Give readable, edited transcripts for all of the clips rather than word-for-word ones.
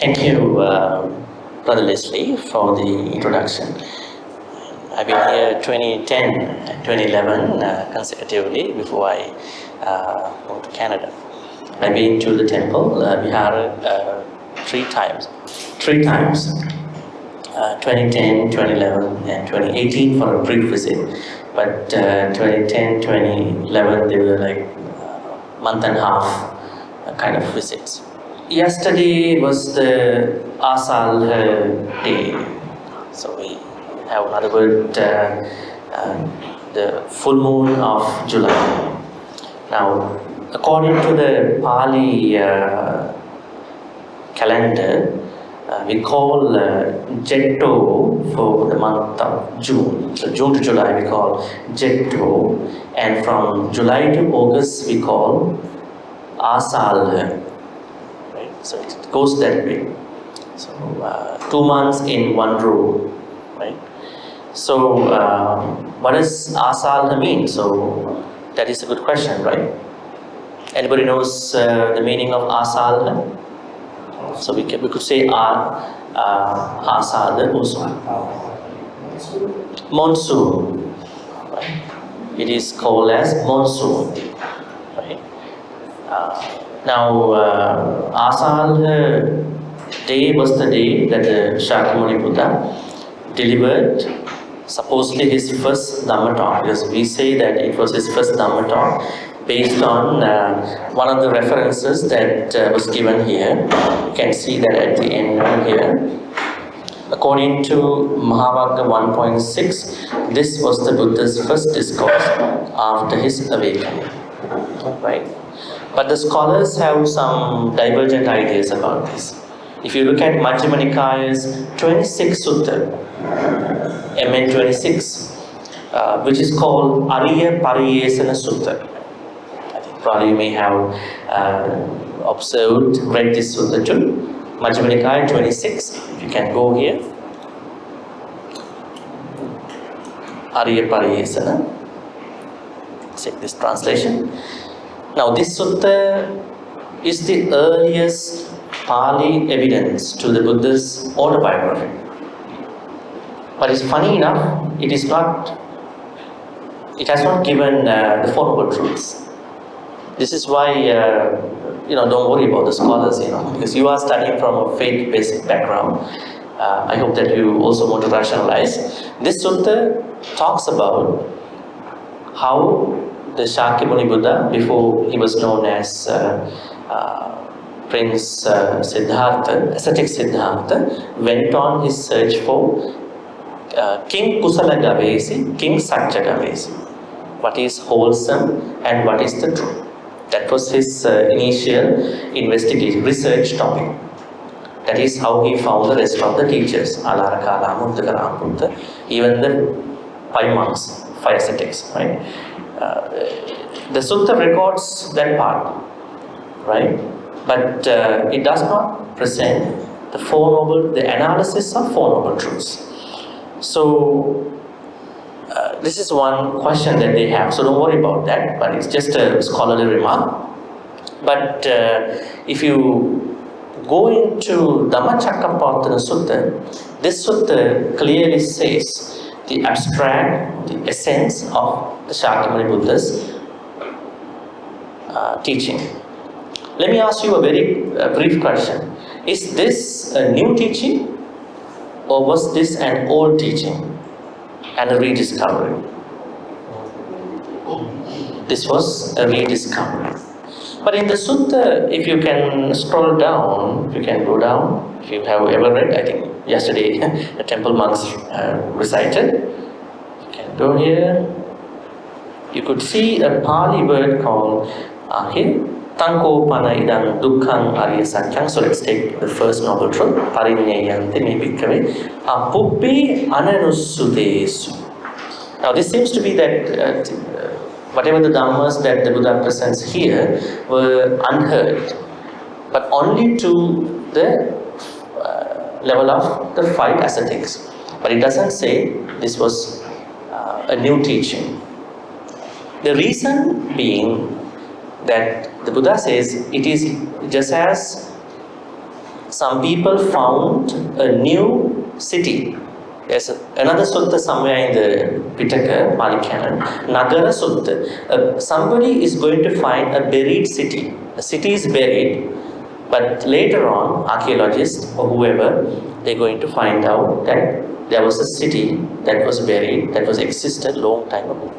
Thank you, Brother Leslie, for the introduction. I've been here 2010 and 2011 consecutively before I moved to Canada. I've been to the temple, Vihara, three times. 2010, 2011 and 2018 for a brief visit. But 2010, 2011, they were like month and a half kind of visits. Yesterday was the Asal day, so we have another word, the full moon of July. Now, according to the Pali calendar, we call Jetto for the month of June. So June to July we call Jetto, and from July to August we call Asal. So it goes that way. So 2 months in one row, right? So what does Asal mean? So that is a good question, right? Anybody knows the meaning of Asal? So we could say Asal also. Monsoon. Right? It is called as monsoon. Right? Now, Asal day was the day that Shakyamuni Buddha delivered supposedly his first Dhamma talk, because we say that it was his first Dhamma talk based on one of the references that was given here. You can see that at the end here. According to Mahavagga 1.6, this was the Buddha's first discourse after his awakening. Right? But the scholars have some divergent ideas about this. If you look at Majjhima Nikaya's 26th Sutta, MN 26, which is called Ariya Pariyesana Sutta. I think probably you may have read this Sutta too. Majjhima Nikaya 26, if you can go here. Ariya Pariyesana. Check this translation. Now this sutta is the earliest Pali evidence to the Buddha's autobiography. But it's funny enough, it has not given the Four Noble Truths. This is why, don't worry about the scholars, because you are studying from a faith-based background. I hope that you also want to rationalize. This sutta talks about how the Shakyamuni Buddha, before he was known as Prince Siddhartha, ascetic Siddhartha, went on his search for King Kusala Gavesi, King Satya Gavesi. What is wholesome and what is the truth? That was his initial investigation, research topic. That is how he found the rest of the teachers, Alaraka, Muddaka, Buddha, even the 5 monks, 5 ascetics, right? The sutta records that part, right? But it does not present the analysis of Four Noble Truths. So this is one question that they have. So don't worry about that. But it's just a scholarly remark. But if you go into Dhammacakkappavattana Sutta, this sutta clearly says the abstract, the essence of the Shakyamuni Buddha's teaching. Let me ask you a very brief question. Is this a new teaching or was this an old teaching and a rediscovery? This was a rediscovery. But in the sutta, if you can scroll down, if you can go down, if you have ever read, I think yesterday the temple monks recited. You can go here. You could see a Pali word called here. Tanko pana idang dukkhang arya satyang. So let's take the first noble truth. Parinyayanti me bhikkhave apubbe ananussutesu. Now this seems to be that whatever the dhammas that the Buddha presents here were unheard, but only to the level of the 5 ascetics. But it doesn't say this was a new teaching. The reason being that the Buddha says it is just as some people found a new city. There's another sutta somewhere in the Pitaka, Pali Canon, Nagara Sutta. Somebody is going to find a buried city. A city is buried, but later on, archaeologists or whoever, they're going to find out that there was a city that was buried, that was existed long time ago.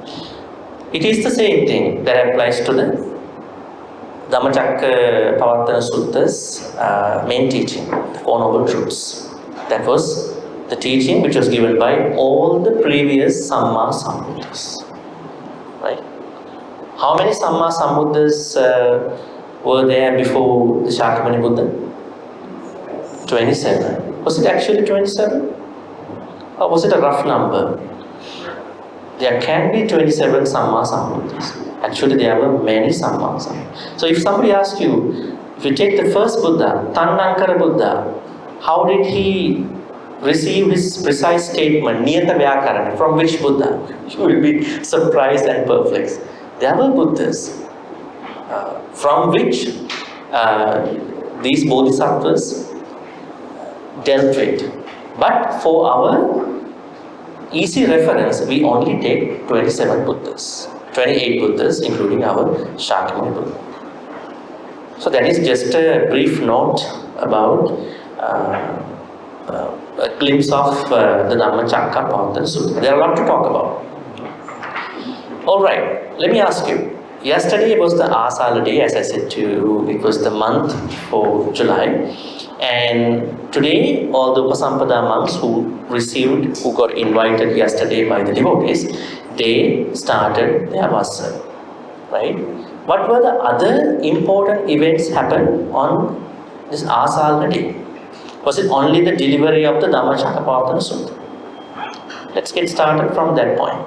It is the same thing that applies to the Dhammacakkappavattana Sutta's main teaching, the Four Noble Truths. That was the teaching which was given by all the previous Samma Sambuddhas. Right? How many Samma Sambuddhas were there before the Shakyamuni Buddha? 27. Was it actually 27? Or was it a rough number? There can be 27 Samma Sambuddhas. Actually, there were many Samma Sambuddhas. So if somebody asks you, if you take the first Buddha, Tannankara Buddha, how did he receive his precise statement, Niyata Vyakarana, from which Buddha? You will be surprised and perplexed. There were Buddhas from which these Bodhisattvas dealt with. But for our easy reference, we only take 27 Buddhas, 28 Buddhas, including our Shakyamuni Buddha. So that is just a brief note about a glimpse of the Dhammacakkappavattana Sutta. There are a lot to talk about. Alright, let me ask you. Yesterday was the Asala day, as I said to you, it was the month for July. And today, all the Upasampada monks who got invited yesterday by the devotees, they started their Vassa. Right? What were the other important events happened on this Asala day? Was it only the delivery of the Dhammacakkappavattana Sutta? Let's get started from that point.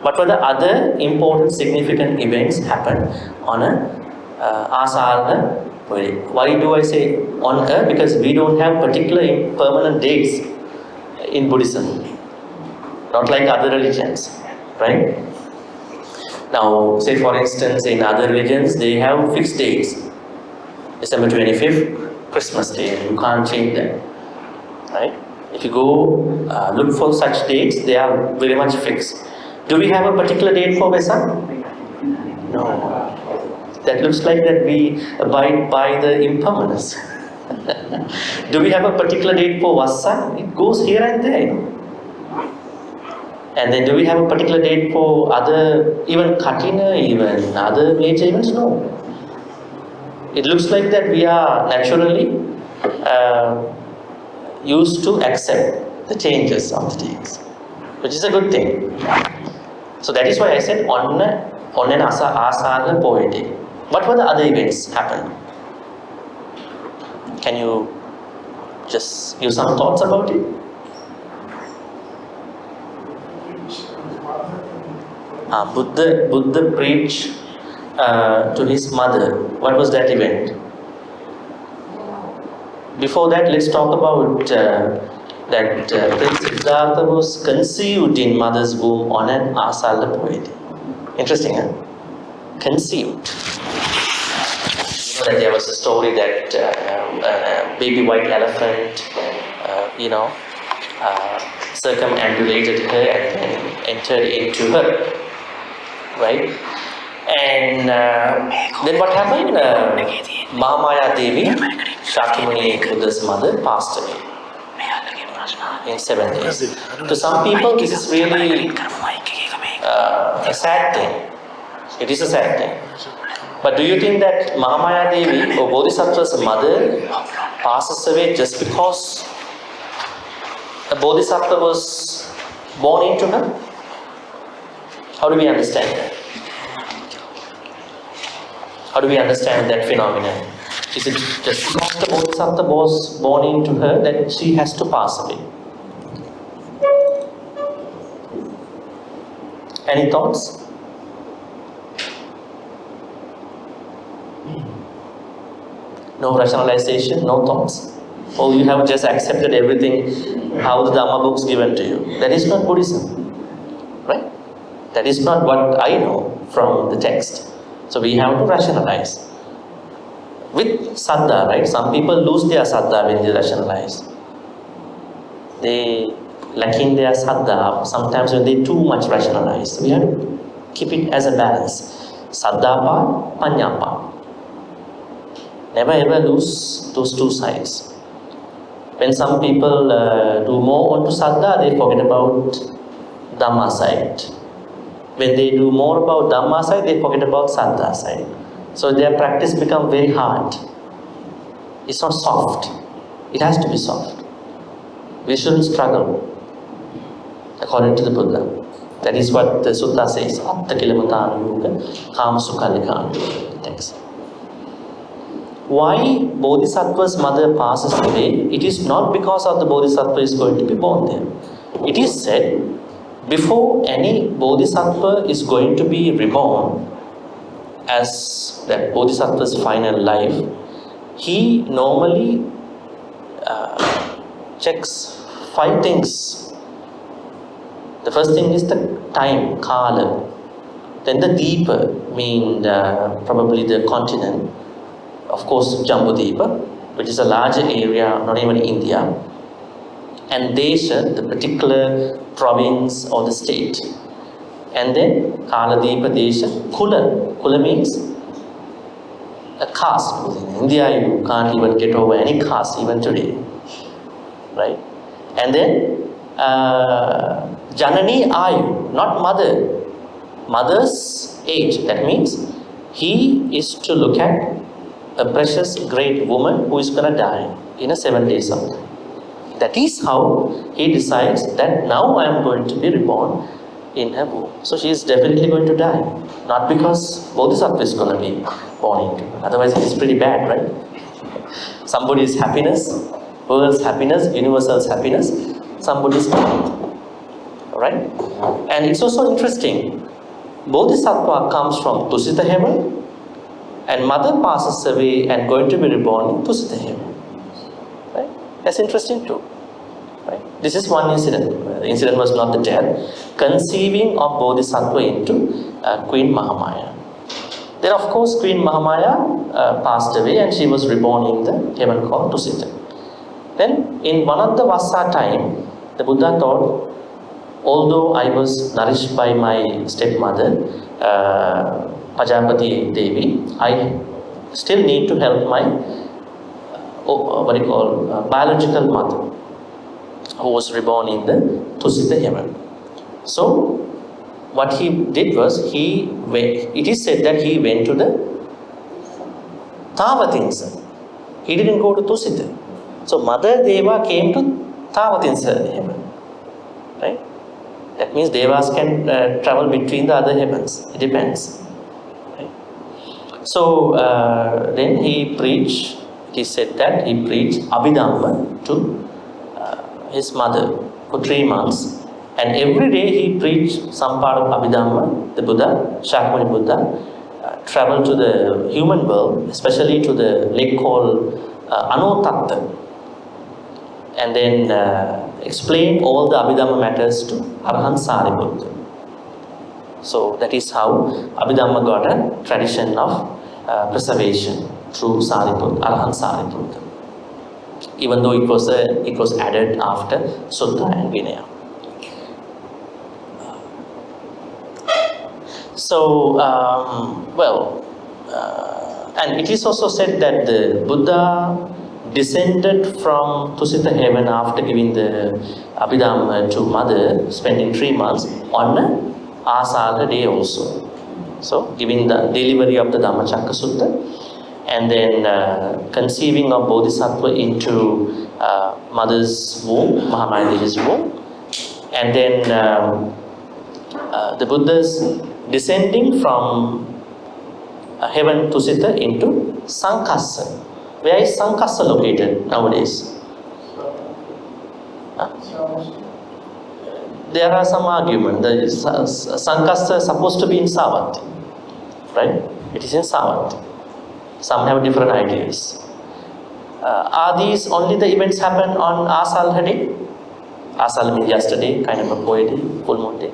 What were the other important significant events happened on a Asala? Why do I say on earth? Because we don't have particular permanent dates in Buddhism, not like other religions, right? Now, say for instance, in other religions, they have fixed dates. December 25th, Christmas Day, and you can't change that, right? If you go look for such dates, they are very much fixed. Do we have a particular date for Vesak? No. That looks like that we abide by the impermanence. Do we have a particular date for Vassa? It goes here and there. And then do we have a particular date for other, even Katina, even other major events? No. It looks like that we are naturally used to accept the changes of the dates, which is a good thing. So that is why I said on an Asala poetic. What were the other events happened? Can you just give some thoughts about it? Buddha preached to his mother. What was that event? Before that, let's talk about that Prince Siddhartha was conceived in mother's womb on an Asala poetic. Interesting, huh? Conceived. You know that there was a story that a baby white elephant, circumambulated her and then entered into her, right? And then what happened? Mahamaya Devi, Shakyamuni Buddha's mother, passed away in 7 days. To some people, this is really a sad thing. It is a sad thing. But do you think that Mahamaya Devi or Bodhisattva's mother passes away just because a Bodhisattva was born into her? How do we understand that? How do we understand that phenomenon? Is it just because the Bodhisattva was born into her that she has to pass away? Any thoughts? No rationalization, no thoughts? Or you have just accepted everything how the Dhamma books given to you? That is not Buddhism, right? That is not what I know from the text. So we have to rationalize. with saddha, right? Some people lose their saddha when they rationalize. They lacking their saddha sometimes when they too much rationalize. So we have to keep it as a balance. Saddha part, panya part. Never ever lose those two sides. When some people do more onto saddha, they forget about dhamma side. When they do more about dhamma side, they forget about saddha side. So their practice becomes very hard. It's not soft. It has to be soft. We shouldn't struggle, according to the Buddha. That is what the sutta says. Atta kilamatana yoga, kama sukhalika. Thanks. Why Bodhisattva's mother passes away? It is not because of the Bodhisattva is going to be born there. It is said, before any Bodhisattva is going to be reborn as that Bodhisattva's final life, he normally checks 5 things. The first thing is the time, kala. Then the deepa, probably the continent. Of course, Jambudipa, which is a larger area, not even India. And Desha, the particular province or the state. And then Kaladipa Desha, Kula. Kula means a caste. In India, you can't even get over any caste even today. Right? And then Janani Ayu, not mother. Mother's age. That means he is to look at a precious great woman who is going to die in a 7 days of time. That is how he decides that now I am going to be reborn in her womb. So she is definitely going to die. Not because Bodhisattva is going to be born into her. Otherwise it is pretty bad, right? Somebody's happiness, world's happiness, universal's happiness, somebody's death. Alright? And it's also interesting. Bodhisattva comes from Tusita heaven, and mother passes away and going to be reborn in Tusita heaven. Right? That's interesting too. Right? This is one incident. The incident was not the death. Conceiving of Bodhisattva into Queen Mahamaya. Then of course Queen Mahamaya passed away and she was reborn in the heaven called Tusita. Then in one of the Vassa time, the Buddha thought, although I was nourished by my stepmother, Pajapati Devi, I still need to help my biological mother, who was reborn in the Tusita heaven. So what he did was, it is said that he went to the Tavatinsa. He didn't go to Tusita. So Mother Deva came to Tavatinsa heaven. Right? That means Devas can travel between the other heavens. It depends. So then he preached, it is said that he preached Abhidhamma to his mother for 3 months. And every day he preached some part of Abhidhamma. The Buddha, Shakyamuni Buddha, traveled to the human world, especially to the lake called Anotatta. And then explained all the Abhidhamma matters to Arahant Sariputta. So that is how Abhidhamma got a tradition of preservation through Sariputta, Arahant Sariputta. Even though it was added after Sutta and Vinaya. So, and it is also said that the Buddha descended from Tusita heaven after giving the Abhidhamma to mother, spending 3 months on Asala day also. So, giving the delivery of the Dhammacakkappavattana Sutta, and then conceiving of Bodhisattva into mother's womb, Mahamaya Devi's womb, and then the Buddha's descending from heaven Tusita into Sankassa. Where is Sankassa located nowadays? There are some argument. The Sankassa is supposed to be in Savatthi, right? It is in Savatthi. Some have different ideas. Are these only the events happen on Asal day? Asal means yesterday, kind of a boy day, full moon day.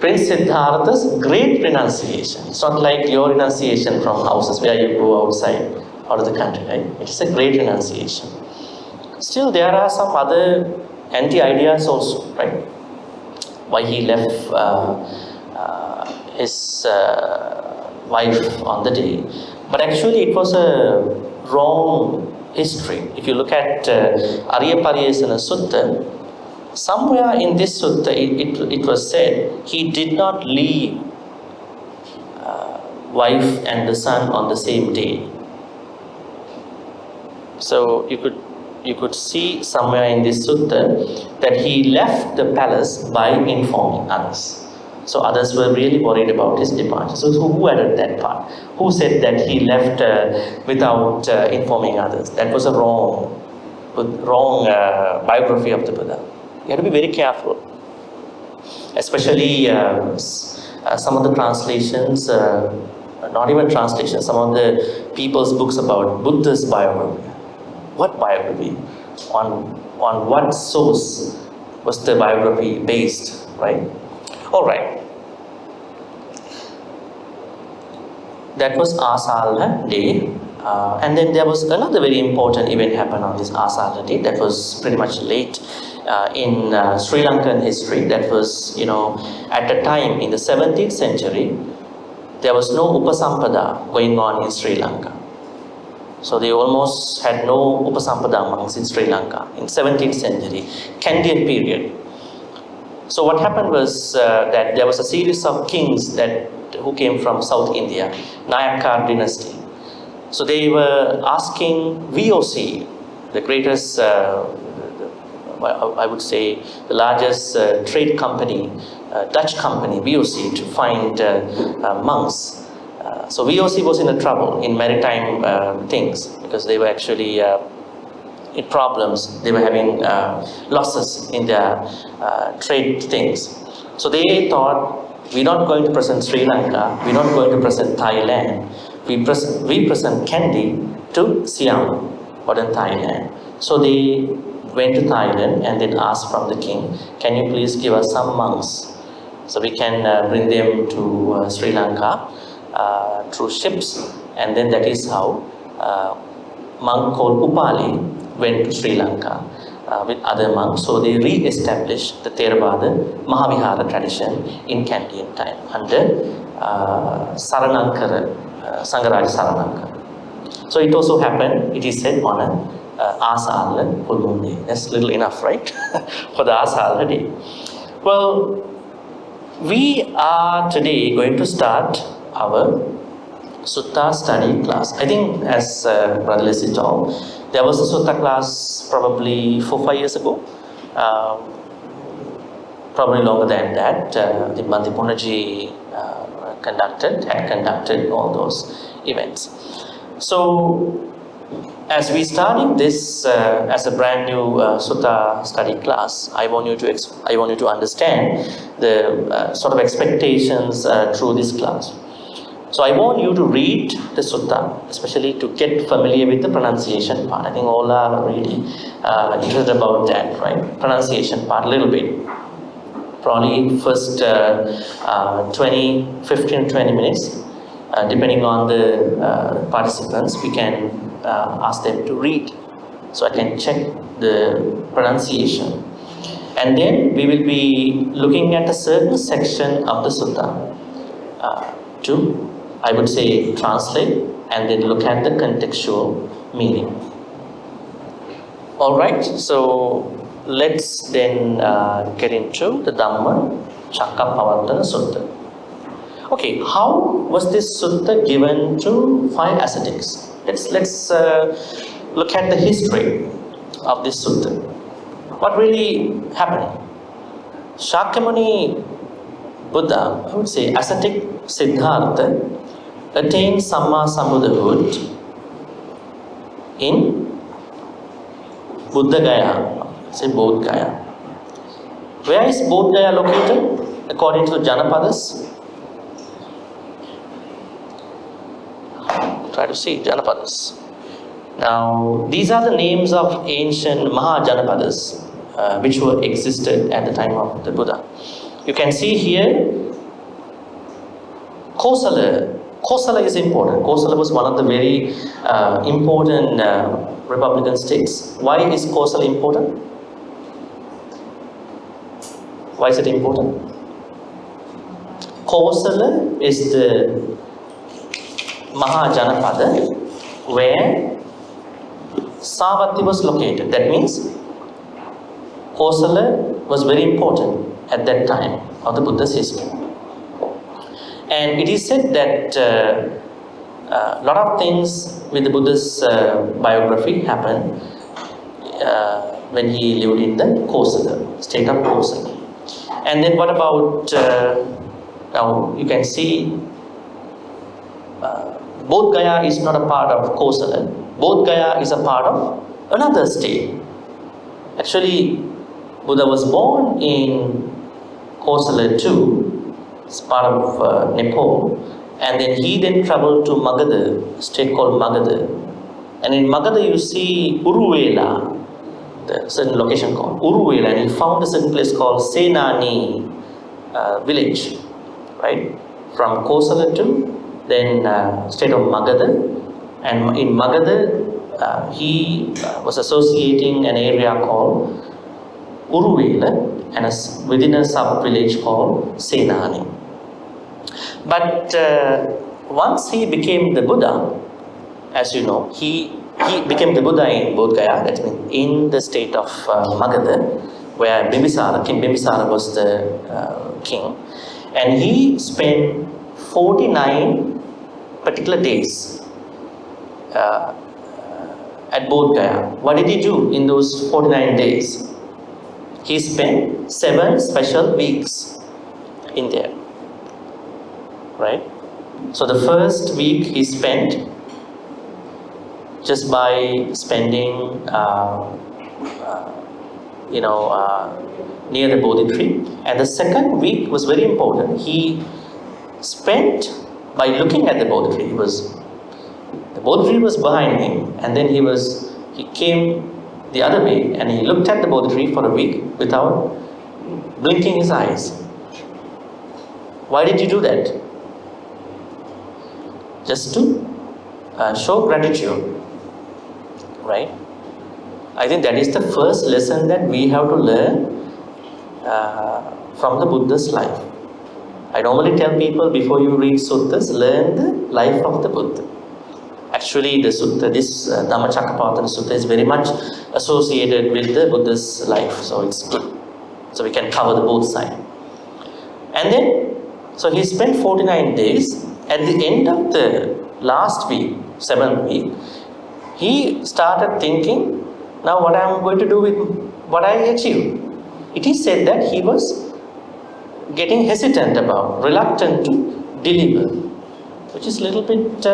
Prince Siddhartha's great renunciation. It's not like your renunciation from houses where you go outside out of the country, right? It's a great renunciation. Still, there are some other anti-ideas also, right? Why he left his wife on the day. But actually, it was a wrong history. If you look at Aryapariyesana Sutta, somewhere in this sutta, it was said he did not leave wife and the son on the same day. So you could see somewhere in this sutta that he left the palace by informing others. So others were really worried about his departure. So who added that part? Who said that he left without informing others? That was a wrong biography of the Buddha. You have to be very careful, especially some of the translations, not even translations, some of the people's books about Buddha's biography. What biography? On what source was the biography based, right? All right. That was Asala day. And then there was another very important event happened on this Asala day that was pretty much late in Sri Lankan history. That was, at the time in the 17th century, there was no Upasampada going on in Sri Lanka. So they almost had no Upasampada monks in Sri Lanka in 17th century, Kandyan period. So what happened was that there was a series of kings who came from South India, Nayaka dynasty. So they were asking VOC, the greatest, I would say, the largest trade company, Dutch company, VOC, to find monks. So VOC was in a trouble in maritime things because they were actually in problems. They were having losses in their trade things. So they thought, we're not going to present Sri Lanka, we're not going to present Thailand. We present Kandy to Siam, modern Thailand. So they went to Thailand and then asked from the king, can you please give us some monks so we can bring them to Sri Lanka through ships. And then that is how monk called Upali went to Sri Lanka with other monks. So they re-established the Theravada Mahavihara tradition in Kandyan time under Saranankara, Sangaraja Saranankara. So it also happened, it is said, on a Asala full moon day. That's little enough, right? For the Asala day. Well, we are today going to start our Sutta study class. I think, as Brother Leslie told, there was a Sutta class probably 4-5 years ago. Probably longer than that. The Bhante Punaji had conducted all those events. So, as we starting this as a brand new Sutta study class, I want you to understand the sort of expectations through this class. So I want you to read the Sutta, especially to get familiar with the pronunciation part. I think all are really interested about that, right? Pronunciation part a little bit. Probably first 15 to 20 minutes, depending on the participants, we can ask them to read. So I can check the pronunciation. And then we will be looking at a certain section of the Sutta to, I would say, translate and then look at the contextual meaning. Alright, so let's then get into the Dhammacakkappavattana Sutta. Okay, how was this Sutta given to 5 ascetics? Let's look at the history of this Sutta. What really happened? Shakyamuni Buddha, I would say, ascetic Siddhartha, attained Samma Sambuddhahood in Buddha Gaya, say Bodh Gaya. Where is Bodh Gaya located according to Janapadas? Try to see Janapadas. Now, these are the names of ancient Mahajanapadas which were existed at the time of the Buddha. You can see here Kosala is important. Kosala was one of the very important republican states. Why is Kosala important? Why is it important? Kosala is the Mahajanapada where Savatthi was located. That means Kosala was very important at that time of the Buddha's history. And it is said that a lot of things with the Buddha's biography happened when he lived in the Kosala, state of Kosala. And then what about, now you can see, Bodh Gaya is not a part of Kosala. Bodh Gaya is a part of another state. Actually, Buddha was born in Kosala too. It's part of Nepal, and then he then traveled to Magadha, a state called Magadha. And in Magadha you see Uruvela, the certain location called Uruvela, and he found a certain place called Senani village, right? From Kosala to then state of Magadha, and in Magadha he was associating an area called Uruvela and within a sub-village called Senani. But once he became the Buddha, as you know, he became the Buddha in Bodh Gaya, that means in the state of Magadha, where King Bimbisara was the king, and he spent 49 particular days at Bodh Gaya. What did he do in those 49 days? He spent 7 special weeks in there, right? So the first week he spent just by spending, near the Bodhi tree. And the second week was very important. He spent by looking at the Bodhi tree. The Bodhi tree was behind him, and then he came the other way and he looked at the Bodhi tree for a week without blinking his eyes. Why did he do that? Just to show gratitude, right? I think that is the first lesson that we have to learn from the Buddha's life. I normally tell people, before you read suttas, learn the life of the Buddha. Actually, the sutta, this Dhammacakkappavattana Sutta is very much associated with the Buddha's life, so it's good. So we can cover the both sides. And then, so he spent 49 days. At the end of the last week, 7th week, he started thinking, now what I am going to do with what I achieved. It is said that he was getting hesitant about, reluctant to deliver, which is a little bit,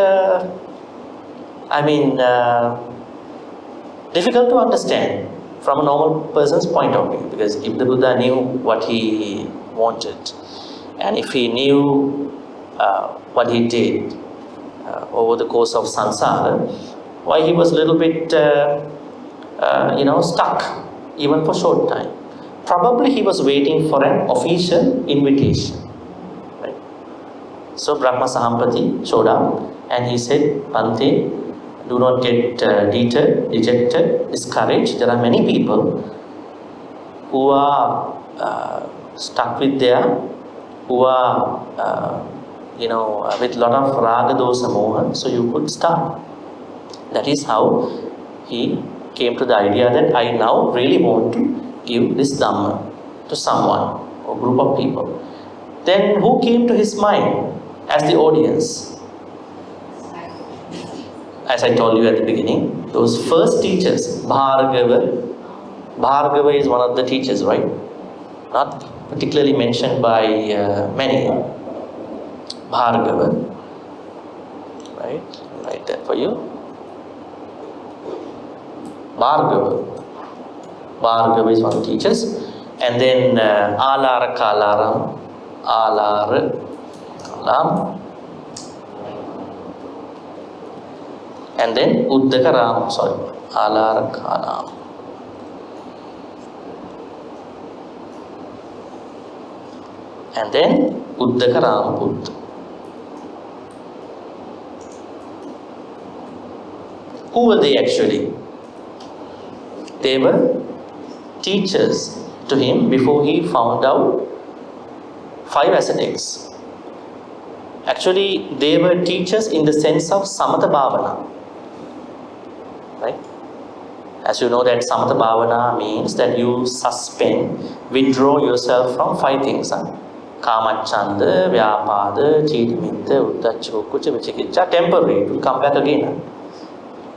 difficult to understand from a normal person's point of view. Because if the Buddha knew what he wanted, and if he knew what he did over the course of samsara, why he was a little bit, stuck, even for short time. Probably he was waiting for an official invitation. Right? So Brahma Sahampati showed up and he said, Bhante, do not get deterred, dejected, discouraged. There are many people who are stuck with who are with lot of raga dosa moha, so you could start. That is how he came to the idea that I now really want to give this Dhamma to someone or group of people. Then who came to his mind as the audience? As I told you at the beginning, those first teachers, Bhargava is one of the teachers, right? Not particularly mentioned by many. Bhargava, right? I'll write that for you. Bhargava is one of the teachers. And then Alara Kalaram, and then Uddakaram, Alara Kalam. And then Uddakaram Buddha. Who were they actually? They were teachers to him before he found out 5 ascetics. Actually, they were teachers in the sense of Samatha Bhavana. Right? As you know that Samatha Bhavana means that you suspend, withdraw yourself from 5 things. Kamachanda, Vyapada, Chidimitta, Uddhacha, Kucha, Vichikicca, temporary, it will come back again.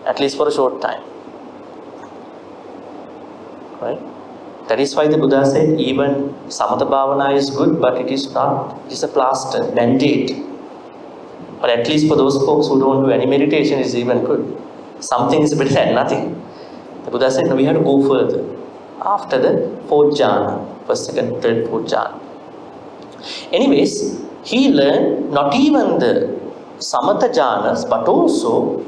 At least for a short time. Right? That is why the Buddha said even Samatha Bhavana is good, but it is not, it is a plaster, band-aid. But at least for those folks who don't do any meditation, it is even good. Something is better than nothing. The Buddha said, no, we have to go further. After the 4th jhana, first, second, third, 4th jhana. Anyways, he learned not even the Samatha jhanas, but also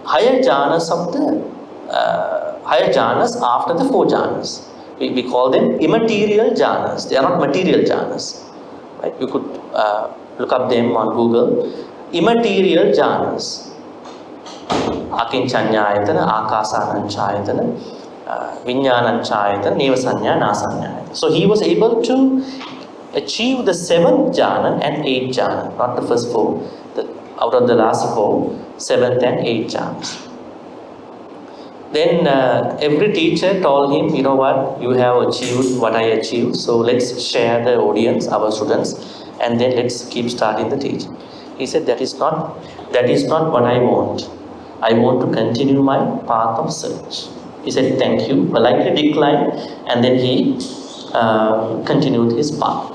higher jhanas of the higher jhanas after the 4 jhanas. We call them immaterial jhanas. They are not material jhanas. Right? You could look up them on Google. Immaterial jhanas. Akinchanyayatana, Akasananchayatana, Vinyananchayatana, Nevasanya, So he was able to achieve the 7th jhana and 8th jhana, not the first 4. Out of the last 4, 7th and 8th jhanas. Then every teacher told him, you know what, you have achieved what I achieved, so let's share the audience, our students, and then let's keep starting the teaching. He said, that is not what I want. I want to continue my path of search. He said, thank you, politely declined, and then he continued his path.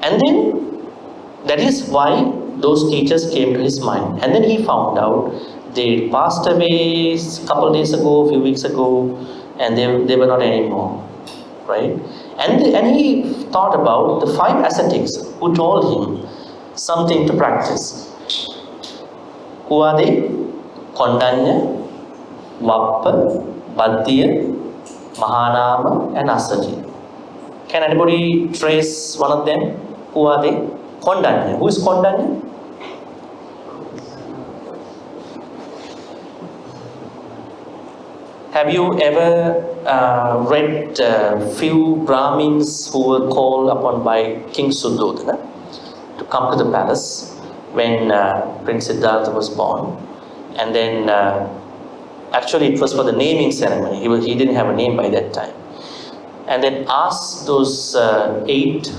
And then that is why those teachers came to his mind. And then he found out they passed away a couple days ago, a few weeks ago, and they were not anymore. Right? And he thought about the 5 ascetics who told him something to practice. Who are they? Kondanya, Vappa, Baddiya, Mahanama, and Asaji. Can anybody trace one of them? Who are they? Kondanya. Who is Kondanya? Have you ever read few Brahmins who were called upon by King Suddhodana to come to the palace when Prince Siddhartha was born? And then actually it was for the naming ceremony. He didn't have a name by that time. And then asked those 8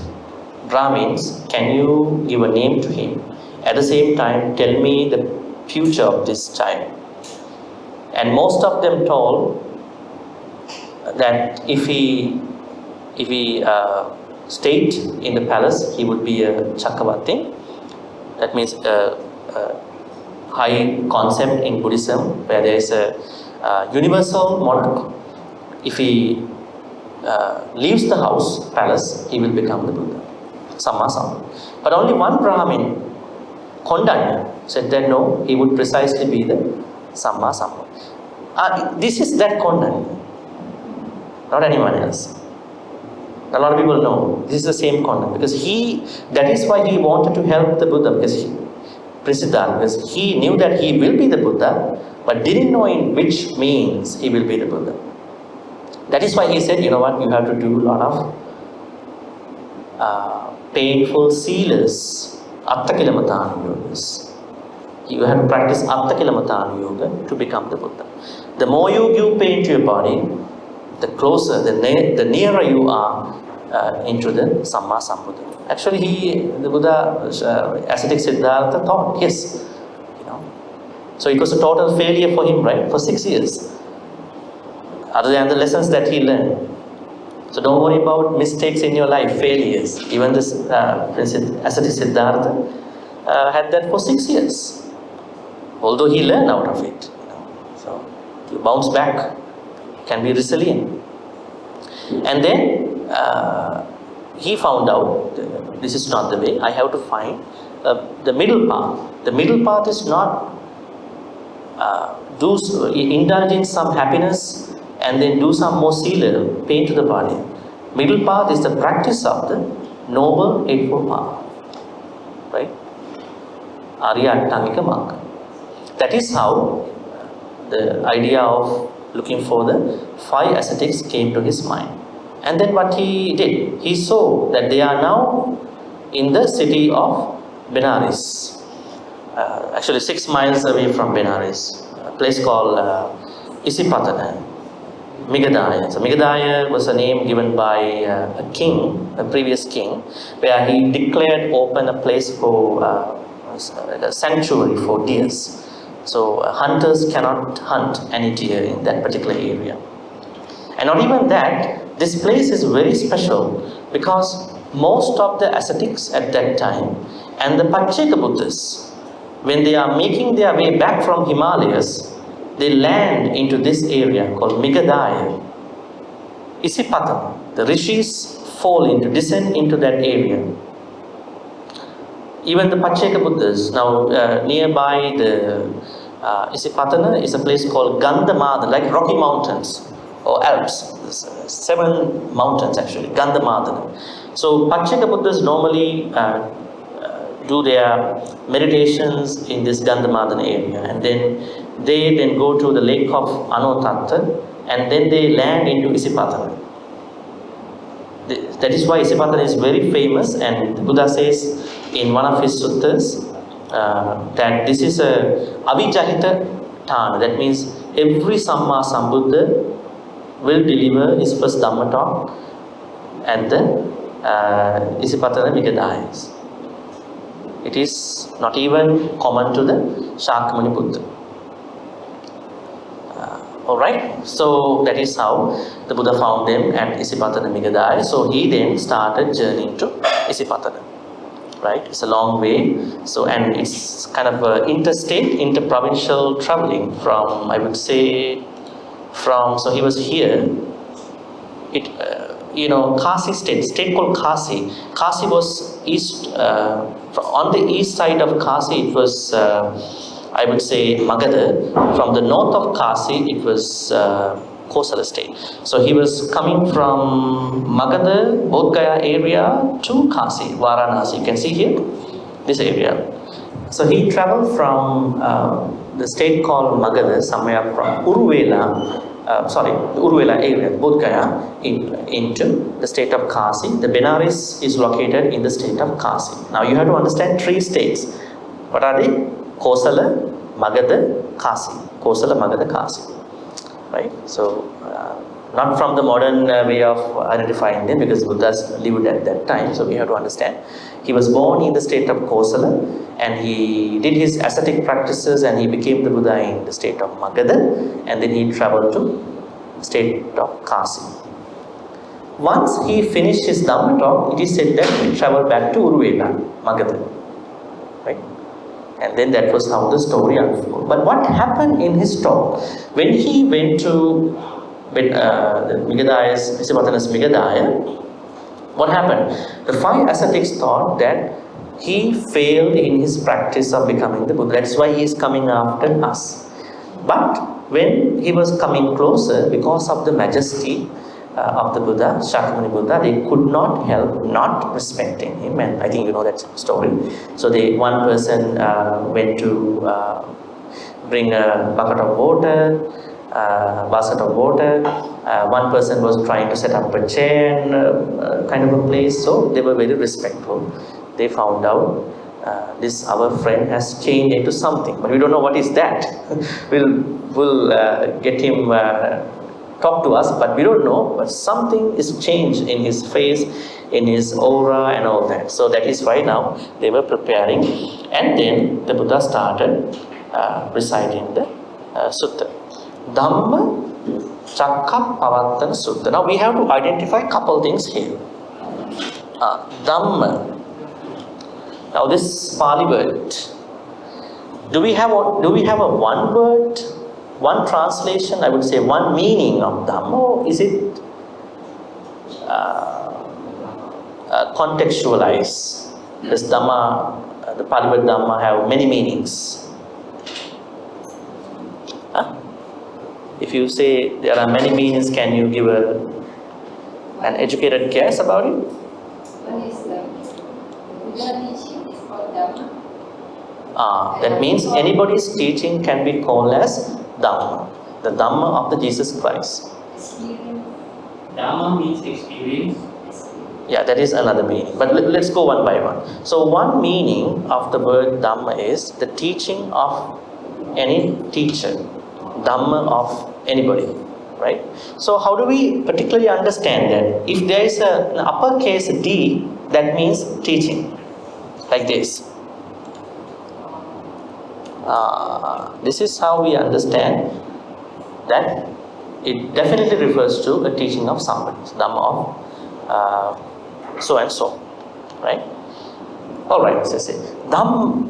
Brahmins, can you give a name to him? At the same time, tell me the future of this child. And most of them told that if he stayed in the palace, he would be a Chakravarti. That means a high concept in Buddhism where there is a universal monarch. If he leaves the house, palace, he will become the Buddha, Samma Sambuddha. But only one Brahmin, Kondanya, said that no, he would precisely be the Samma Sambuddha. This is that Kondanya, not anyone else. A lot of people know this is the same Kondanya because that is why he wanted to help the Buddha, because he knew that he will be the Buddha, but didn't know in which means he will be the Buddha. That is why he said, you know what, you have to do a lot of painful sealers, Attakilamatana yogas. You have to practice Attakilamatana yoga to become the Buddha. The more you give pain to your body, the closer, the nearer you are into the Samma Sambuddha. Actually, the Buddha, ascetic Siddhartha thought, yes. So it was a total failure for him, right? For 6 years. Other than the lessons that he learned. So don't worry about mistakes in your life, failures. Even this ascetic Siddhartha had that for 6 years. Although he learned out of it. So you bounce back, can be resilient. And then he found out this is not the way. I have to find the middle path. The middle path is not indulge in some happiness and then do some more sila, pain to the body. Middle path is the practice of the noble eightfold path. Right? Arya Attangika Magga. That is how the idea of looking for the 5 ascetics came to his mind. And then what he did, he saw that they are now in the city of Benares, actually 6 miles away from Benares, a place called Isipatana, Migadaya. So Migadaya was a name given by a king, a previous king, where he declared open a place for a sanctuary for deers. So hunters cannot hunt any deer in that particular area. And not even that, this place is very special because most of the ascetics at that time and the Pacceka Buddhists, when they are making their way back from Himalayas, they land into this area called Migadaya, Isipatana. The rishis descend into that area. Even the Pacceka Buddhists, now nearby the Isipatana is a place called Gandhamadana, like Rocky Mountains or Alps. 7 mountains actually, Gandhamadana. So Pacceka Buddhists normally do their meditations in this Gandhamadana area, and then they go to the lake of Anotatta, and then they land into Isipatana. That is why Isipatana is very famous, and the Buddha says in one of his suttas that this is a avijahita thana. That means every Samma Sambuddha will deliver his first Dhamma talk at the Isipatana Migadayas. It is not even common to the Shakyamuni Buddha. Alright, so that is how the Buddha found them at Isipatana Migadaya. So he then started journeying to Isipatana. Right, it's a long way. So, and it's kind of interstate, interprovincial traveling from, I would say, so he was here. Kasi state called Kasi. Kasi was east, on the east side of Kasi it was, I would say, Magadha. From the north of Kasi it was Kosala state. So he was coming from Magadha, Bodh Gaya area to Kasi, Varanasi. You can see here, this area. So he traveled from the state called Magadha, somewhere from Uruvela area, Bodh Gaya, into the state of Kasi. The Benares is located in the state of Kasi. Now you have to understand 3 states. What are they? Kosala, Magadha, Kasi. Kosala, Magadha, Kasi. Right? So, not from the modern way of identifying them, because Buddhas lived at that time. So we have to understand. He was born in the state of Kosala, and he did his ascetic practices, and he became the Buddha in the state of Magadha, and then he traveled to the state of Kasi. Once he finished his Dhamma talk, it is said that he traveled back to Uruvela, Magadha. Right? And then that was how the story unfolded. But what happened in his talk, when he went to the Migadayas, Isipatana's Migadaya, what happened? The 5 ascetics thought that he failed in his practice of becoming the Buddha. That's why he is coming after us. But when he was coming closer, because of the majesty of the Buddha, Shakyamuni Buddha, they could not help not respecting him, and I think you know that story. So one person went to bring a bucket of water, one person was trying to set up a chair, kind of a place. So they were very respectful. They found out this our friend has changed into something, but we don't know what is that. we'll get him talk to us, but we don't know. But something is changed in his face, in his aura, and all that. So that is why now they were preparing, and then the Buddha started reciting the sutta. Dhammacakkappavattana Sutta. Now we have to identify a couple things here. Dhamma. Now this Pali word. Do we have a one word, one translation? I would say one meaning of Dhamma. Or is it contextualized? Does Dhamma, the Pali word Dhamma, have many meanings? If you say there are many meanings, can you give an educated guess about it? One is the Buddha teaching is called Dhamma. That means anybody's teaching can be called as Dhamma, the Dhamma of the Jesus Christ. Dhamma means experience. Yeah, that is another meaning. But let's go one by one. So one meaning of the word Dhamma is the teaching of any teacher, Dhamma of anybody, right? So how do we particularly understand that? If there is an uppercase D, that means teaching, like this. This is how we understand that it definitely refers to a teaching of somebody, Dhamma of so and so, right? All right, so say Dhamma,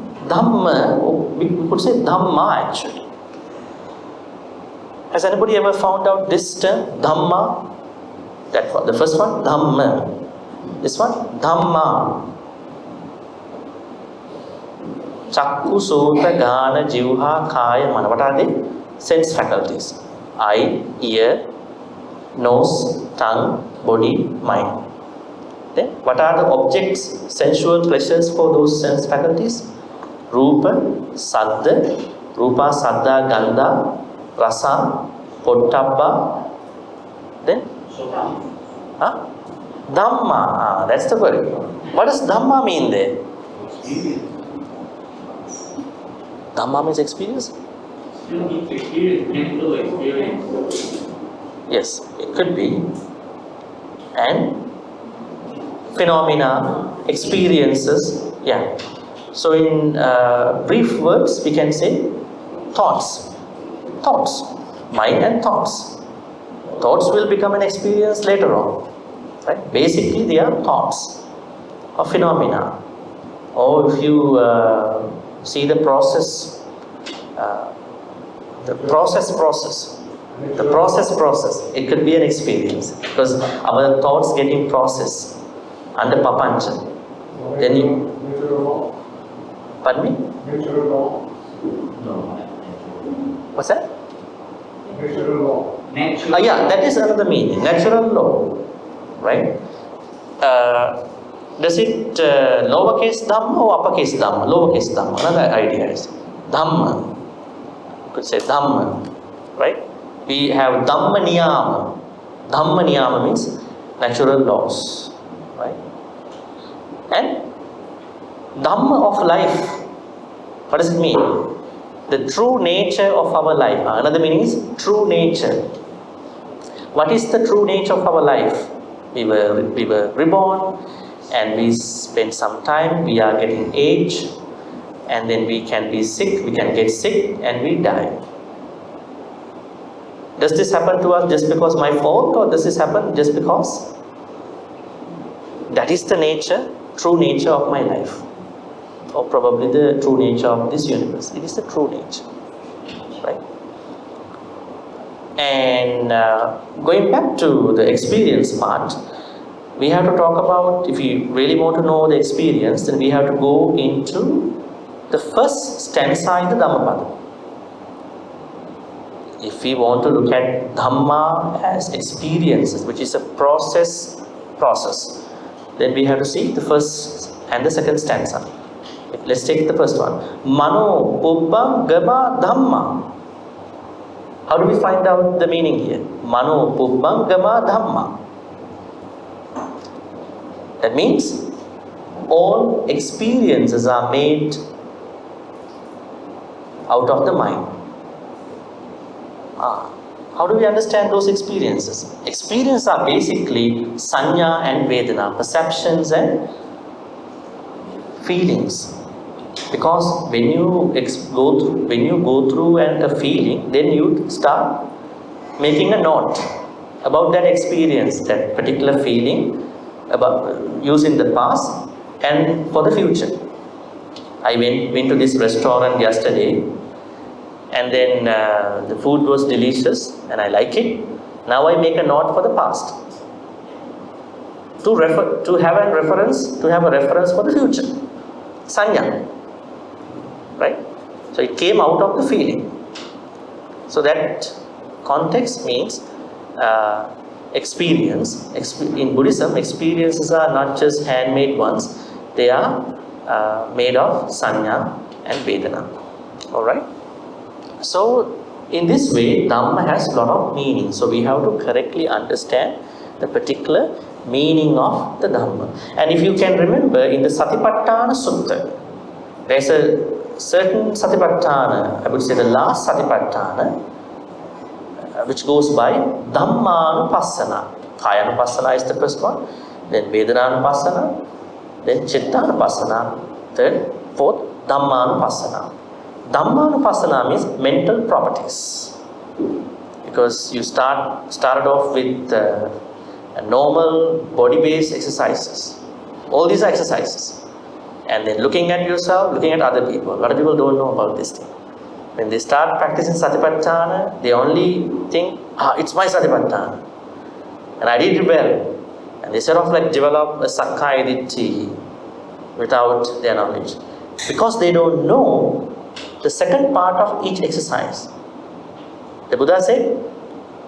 we could say Dhamma actually. Has anybody ever found out this term, Dhamma? That one, the first one, Dhamma. This one, Dhamma. Chakku, Sota, Gana, Jivha, Kaya, Mana. What are they? Sense faculties. Eye, ear, nose, tongue, body, mind. Then, what are the objects, sensual pleasures for those sense faculties? Rupa, Saddha, Rupa, Saddha, Gandha, Rasa, Pottabba. Then? Dhamma. That's the word. What does Dhamma mean there? Dhamma means experience? Experience. Yes, it could be. And phenomena, experiences, yeah. So in brief words, we can say thoughts, mind and thoughts. Thoughts will become an experience later on, right? Basically, they are thoughts or phenomena. Or if you see the process, the process, it could be an experience because our thoughts getting processed under papancha. Then you, pardon me? What's that? Natural law. Yeah, that is another meaning. Natural law, right? Does it lowercase Dhamma or uppercase Dhamma? Lowercase Dhamma. Another idea is Dhamma. You could say Dhamma, right? We have Dhamma Niyama. Dhamma Niyama means natural laws, right? And Dhamma of life. What does it mean? The true nature of our life. Another meaning is true nature. What is the true nature of our life? We were reborn and we spend some time, we are getting age, and then we can be sick, we can get sick and we die. Does this happen to us just because my fault, or does this happen just because? That is the nature, true nature of my life, or probably the true nature of this universe. It is the true nature, right? And going back to the experience part, we have to talk about, if you really want to know the experience, then we have to go into the first stanza in the Dhammapada. If we want to look at Dhamma as experiences, which is a process, then we have to see the first and the second stanza. Let's take the first one. Mano pubbam gama dhamma. How do we find out the meaning here? Mano pubbam gama dhamma. That means all experiences are made out of the mind. How do we understand those experiences? Experiences are basically sanya and vedana, perceptions and feelings. Because when you go through a feeling, then you start making a note about that experience, that particular feeling, about used in the past and for the future. I went to this restaurant yesterday, and then the food was delicious and I like it. Now I make a note for the past to have a reference for the future. Sanya, right? So it came out of the feeling. So that context means experience. In Buddhism, experiences are not just handmade ones. They are made of Sanya and Vedana. Alright? So, in this way, Dhamma has a lot of meaning. So, we have to correctly understand the particular meaning of the Dhamma. And if you can remember, in the Satipatthana Sutta, there is a certain Satipatthana, I would say the last Satipatthana, which goes by Dhammanupassana. Kayanupassana is the first one, then Vedananupassana, then Chittanupassana, third, fourth, Dhammanupassana. Dhammanupassana means mental properties. Because you started off with normal body-based exercises. All these are exercises. And then looking at yourself, looking at other people. A lot of people don't know about this thing. When they start practicing Satipatthana, they only think, it's my Satipatthana. And I did it well. And they sort of like develop a Sakkaya Ditthi without their knowledge. Because they don't know the second part of each exercise. The Buddha said,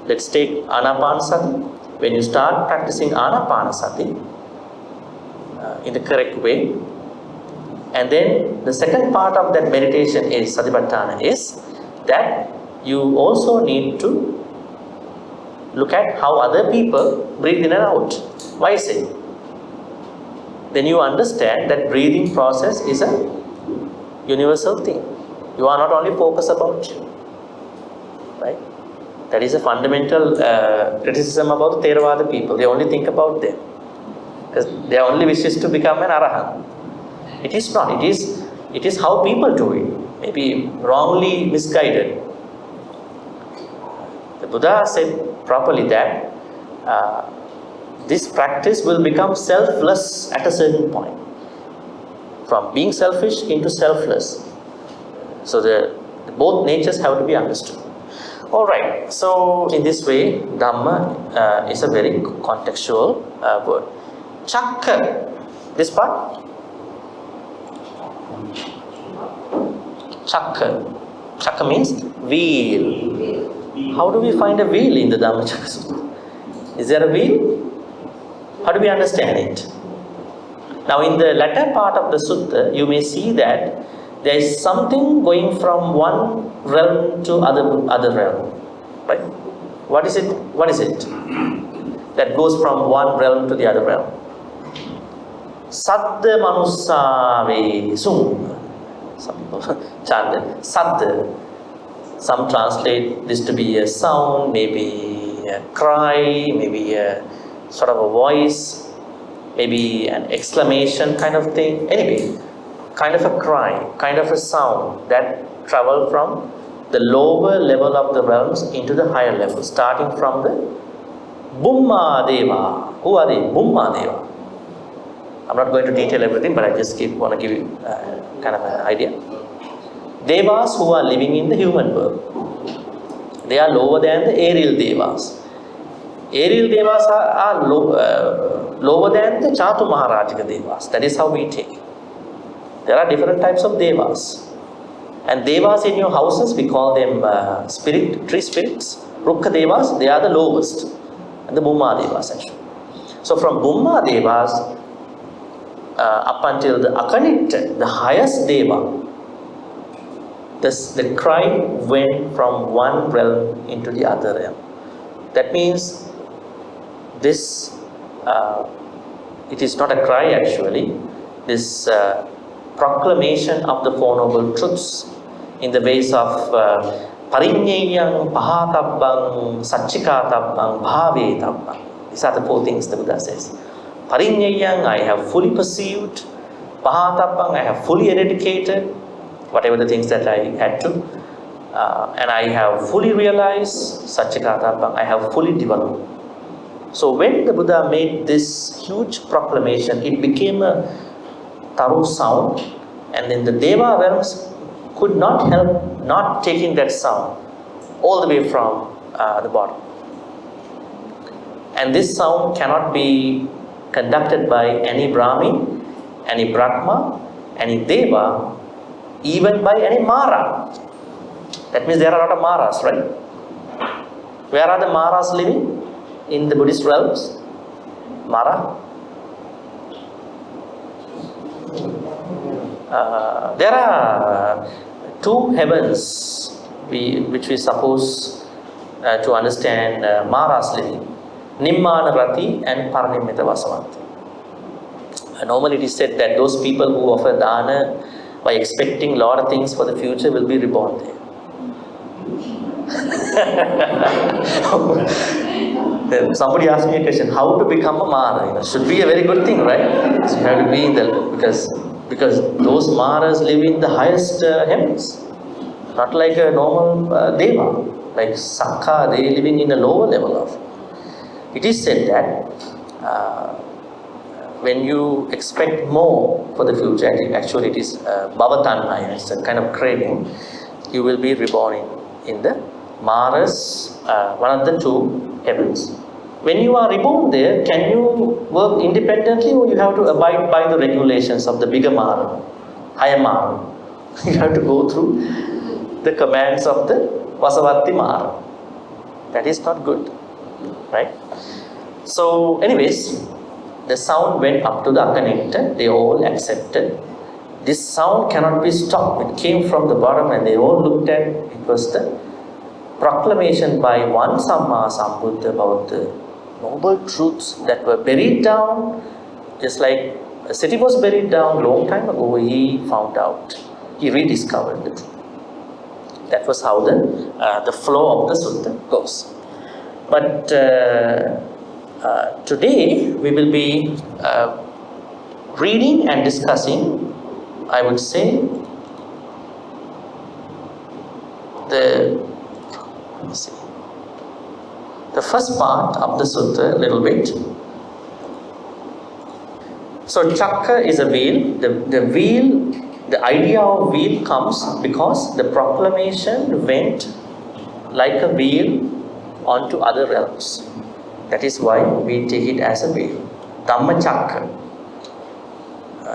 let's take Anapanasati. When you start practicing Anapanasati in the correct way, and then the second part of that meditation is Satipatthana is that you also need to look at how other people breathe in and out. Why is it? Then you understand that breathing process is a universal thing. You are not only focused about you. Right? That is a fundamental criticism about the Theravada people. They only think about them. Because their only wish is to become an Arahant. It is not. It is how people do it. Maybe wrongly misguided. The Buddha said properly that this practice will become selfless at a certain point. From being selfish into selfless. So both natures have to be understood. Alright, so in this way, Dhamma is a very contextual word. Chakka, this part? Chakka means wheel. How do we find a wheel in the Dhammacakkappavattana Sutta? Is there a wheel? How do we understand it? Now in the latter part of the Sutta, you may see that there is something going from one realm to other realm. Right? What is it? What is it? That goes from one realm to the other realm. Saddha manussave sung. Some people chant it. Saddha. Some translate this to be a sound, maybe a cry, maybe a sort of a voice, maybe an exclamation kind of thing. Anyway, kind of a cry, kind of a sound that travel from the lower level of the realms into the higher level, starting from the Bhumma Deva. Who are they? Bhumma Deva. I'm not going to detail everything, but I just want to give you kind of an idea. Devas who are living in the human world. They are lower than the aerial Devas. Aerial Devas are lower than the Chatu Maharajika Devas. That is how we take it. There are different types of Devas. And Devas in your houses, we call them tree spirits. Rukha Devas, they are the lowest. And the Bhumma Devas actually. So from Bhumma Devas up until the Akanitta, the highest Deva, the cry went from one realm into the other realm. That means this, it is not a cry actually, this proclamation of the Four Noble Truths in the ways of Parinyayang, Pahatabbang, Satchikatabbang, Bhavetabbang. These are the four things the Buddha says. Parinyayang, I have fully perceived. Pahatabbang, I have fully eradicated whatever the things that I had to. And I have fully realized. Satchikatabbang, I have fully developed. So when the Buddha made this huge proclamation, it became a thorough sound, and then the Deva realms could not help not taking that sound all the way from the bottom. And this sound cannot be conducted by any Brahmin, any Brahma, any Deva, even by any Mara. That means there are a lot of Maras, right? Where are the Maras living? In the Buddhist realms? Mara? there are two heavens which we suppose to understand Mara's living. Nimmana Rati and Paranimita Vasavanti. Normally it is said that those people who offer dana by expecting a lot of things for the future will be reborn there. Then somebody asked me a question, how to become a Mara? Should be a very good thing, right? So you have to be in the, because those Maras live in the highest heavens. Not like a normal Deva, like Sakha, they living in a lower level of. It is said that when you expect more for the future, actually it is Bhavatanmaya, it's a kind of craving, you will be reborn in the Maras, one of the two heavens. When you are reborn there, can you work independently or you have to abide by the regulations of the bigger Mara, higher Mara? You have to go through the commands of the Vasavatti Mara. That is not good, right? So anyways, the sound went up to the connector, they all accepted. This sound cannot be stopped. It came from the bottom and they all looked at it. It was the proclamation by one Samma Sambuddha about the noble truths that were buried down, just like a city was buried down long time ago. He found out, he rediscovered the truth. That was how the flow of the sutta goes. But today we will be reading and discussing, I would say, the first part of the sutta a little bit. So chakra is a wheel. The wheel, the idea of wheel comes because the proclamation went like a wheel onto other realms. That is why we take it as a wheel. Dhammacakka.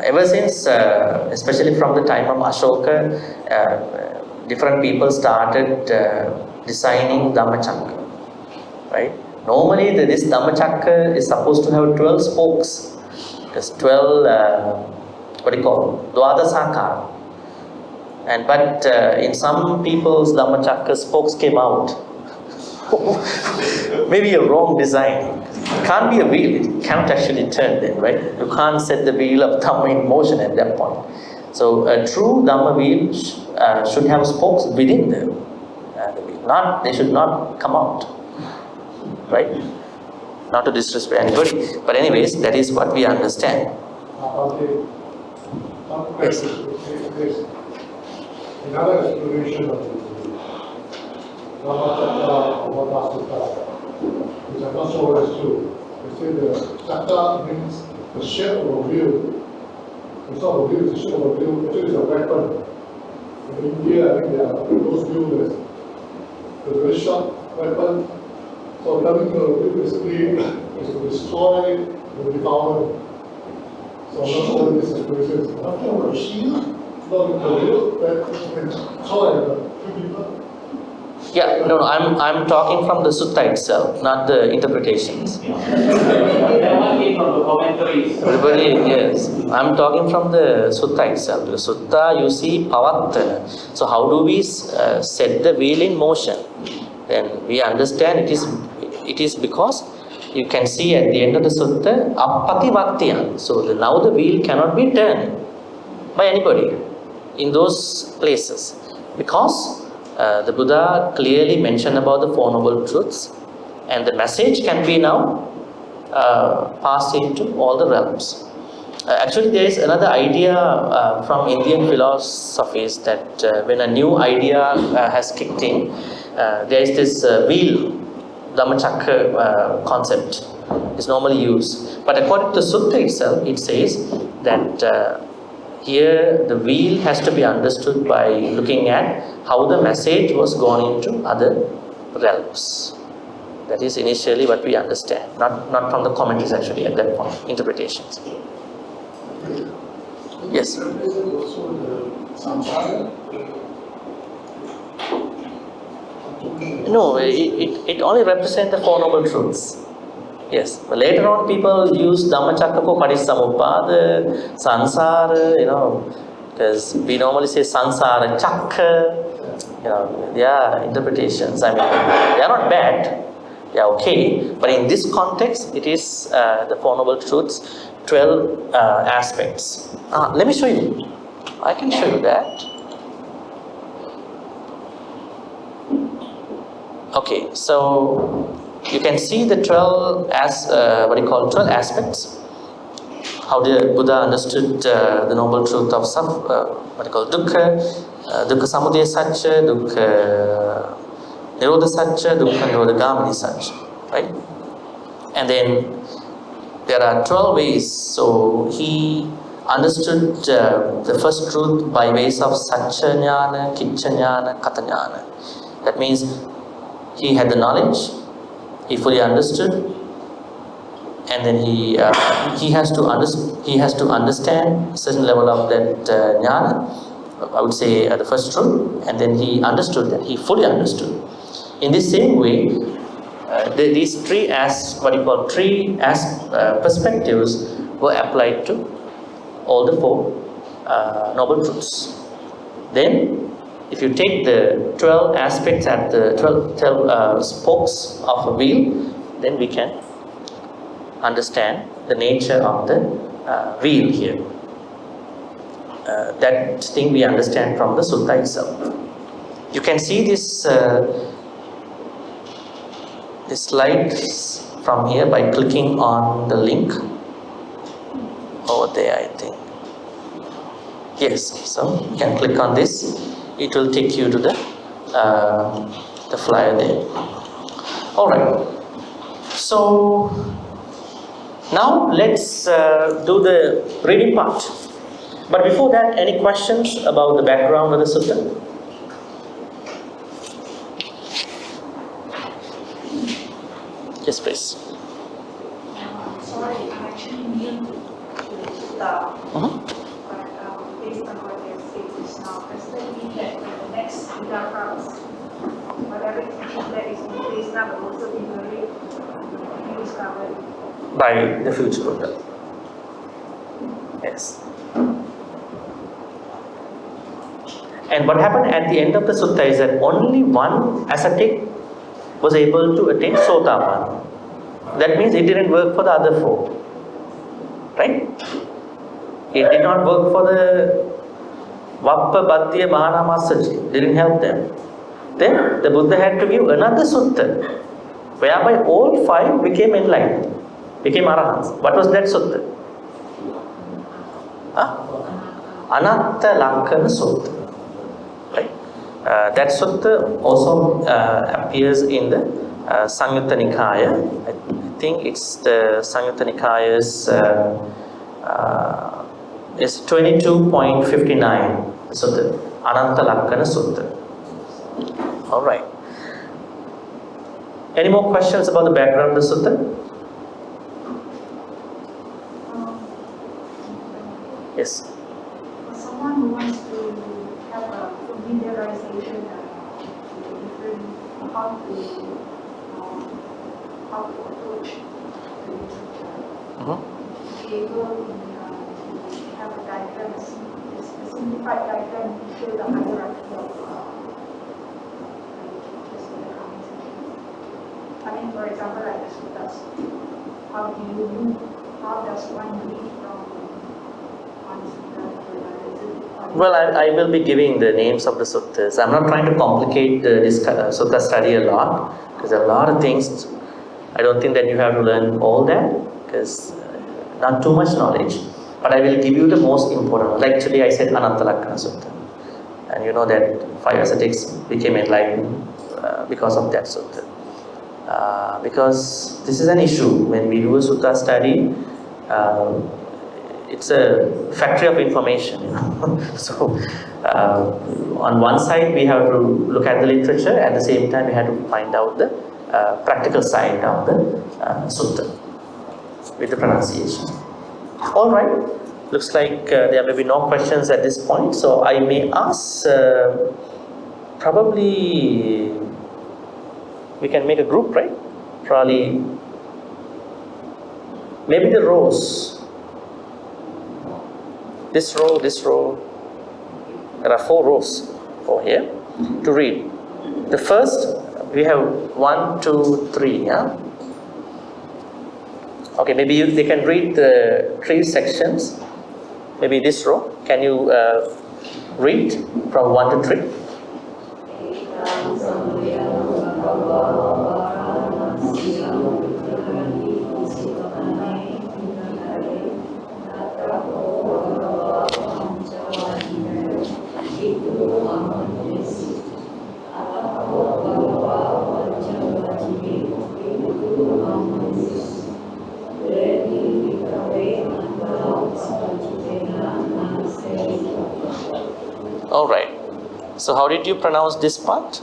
Ever since, especially from the time of Ashoka, different people started designing Dhammacakka. Right? Normally, this Dhammacakka is supposed to have 12 spokes. There's 12, Dwadasakara. But in some people's Dhammacakka, spokes came out. Maybe a wrong design. It can't be a wheel, it can't actually turn then, right? You can't set the wheel of Dhamma in motion at that point. So a true Dhamma wheel should have spokes within the wheel. They should not come out. Right? Not to disrespect anybody, but anyways, that is what we understand. Yes. Another explanation of the Dhammacakkappavattana Sutta, which I'm not sure what is true. They say the chakra means the shape of a wheel. It's not a wheel, it's the shape of a wheel. Actually, it's a weapon. In India, I think there are those wheels, the very sharp weapon. So coming to the wheel basically is to destroy the devourer. So I'm not sure what this explanation is. Not a shield, not a wheel that can destroy the people. Yeah, no, I'm talking from the sutta itself, not the interpretations. Everybody, yes. I'm talking from the sutta itself. The sutta, you see, pavattana. So how do we set the wheel in motion? Then we understand it is because you can see at the end of the sutta, appativattiyan. So now the wheel cannot be turned by anybody in those places. Because the Buddha clearly mentioned about the Four Noble Truths, and the message can be now passed into all the realms. Actually, there is another idea from Indian philosophies that when a new idea has kicked in, there is this wheel, Dhammacakka concept is normally used. But according to the Sutta itself, it says that here the wheel has to be understood by looking at how the message was gone into other realms. That is initially what we understand, not from the commentaries actually at that point, interpretations. Yes? No, it only represents the Four Noble Truths. Yes, but later on people use Dhammacakka for Parissamuppada, Sansara, Because we normally say sansara chakra, they are interpretations. I mean, they are not bad, they are okay, but in this context, it is the Four Noble Truths, 12 aspects. Let me show you. I can show you that. Okay, so you can see the 12 12 aspects. How the Buddha understood the noble truth of dukkha, dukkha samudaya satcha, dukkha nirodha satcha, dukkha nirodha gamini satcha, right? And then there are 12 ways. So he understood the first truth by ways of satcha jnana, kiccha jnana, kata jnana. That means he had the knowledge, he fully understood, and then he has to understand a certain level of that jnana, I would say the first truth, and then he understood that, he fully understood. In the same way, these three perspectives were applied to all the four noble truths. Then, if you take the 12 aspects at the 12 spokes of a wheel, then we can understand the nature of the wheel here. That thing we understand from the sutta itself. You can see this slides from here by clicking on the link over there, I think. Yes, so you can click on this. It will take you to the flyer there. All right. So now let's do the reading part. But before that, any questions about the background of the sutta? Yes, please. Sorry, I'm actually new to Sutta. But based on what they say just now, I still need that for the next Buddha comes. Whatever teaching that is in place now will also be very rediscovered. By the future Buddha. Yes. And what happened at the end of the sutta is that only one ascetic was able to attain Sotapan. That means it didn't work for the other four. Right? It did not work for the Vappa, Bhattya, Bahana, Masaji. Didn't help them. Then the Buddha had to give another sutta, whereby all five became enlightened, became arahants. What was that sutta? Anattalakkana Sutta. Right? That sutta also appears in the Samyutta Nikaya. I think it's the Samyutta Nikaya's is 22.59 Sutta, Anattalakkana Sutta. All right. Any more questions about the background of the sutta? Yes. For someone who wants to have a familiarization with different how to approach the literature, be able to have a diagram, a simplified diagram to show the hierarchy of just the coming section. I mean, for example, like the suttas, how do you move? How does one read from one sutta to another? Well, I will be giving the names of the suttas. I'm not trying to complicate this sutta study a lot, because there are a lot of things. I don't think that you have to learn all that, because not too much knowledge. But I will give you the most important one. Like today I said Anattalakkana Sutta. And you know that five ascetics became enlightened because of that sutta. Because this is an issue. When we do a sutta study, it's a factory of information. So on one side we have to look at the literature, at the same time we have to find out the practical side of the sutta with the pronunciation. All right, looks like there may be no questions at this point, so I may ask, probably we can make a group, right? Probably, maybe the rows, this row, There are 4 rows over here to read. The first, we have 1, 2, 3. Yeah. Okay, maybe they can read the 3 sections. Maybe this row. Can you read from 1 to 3? All right. So how did you pronounce this part?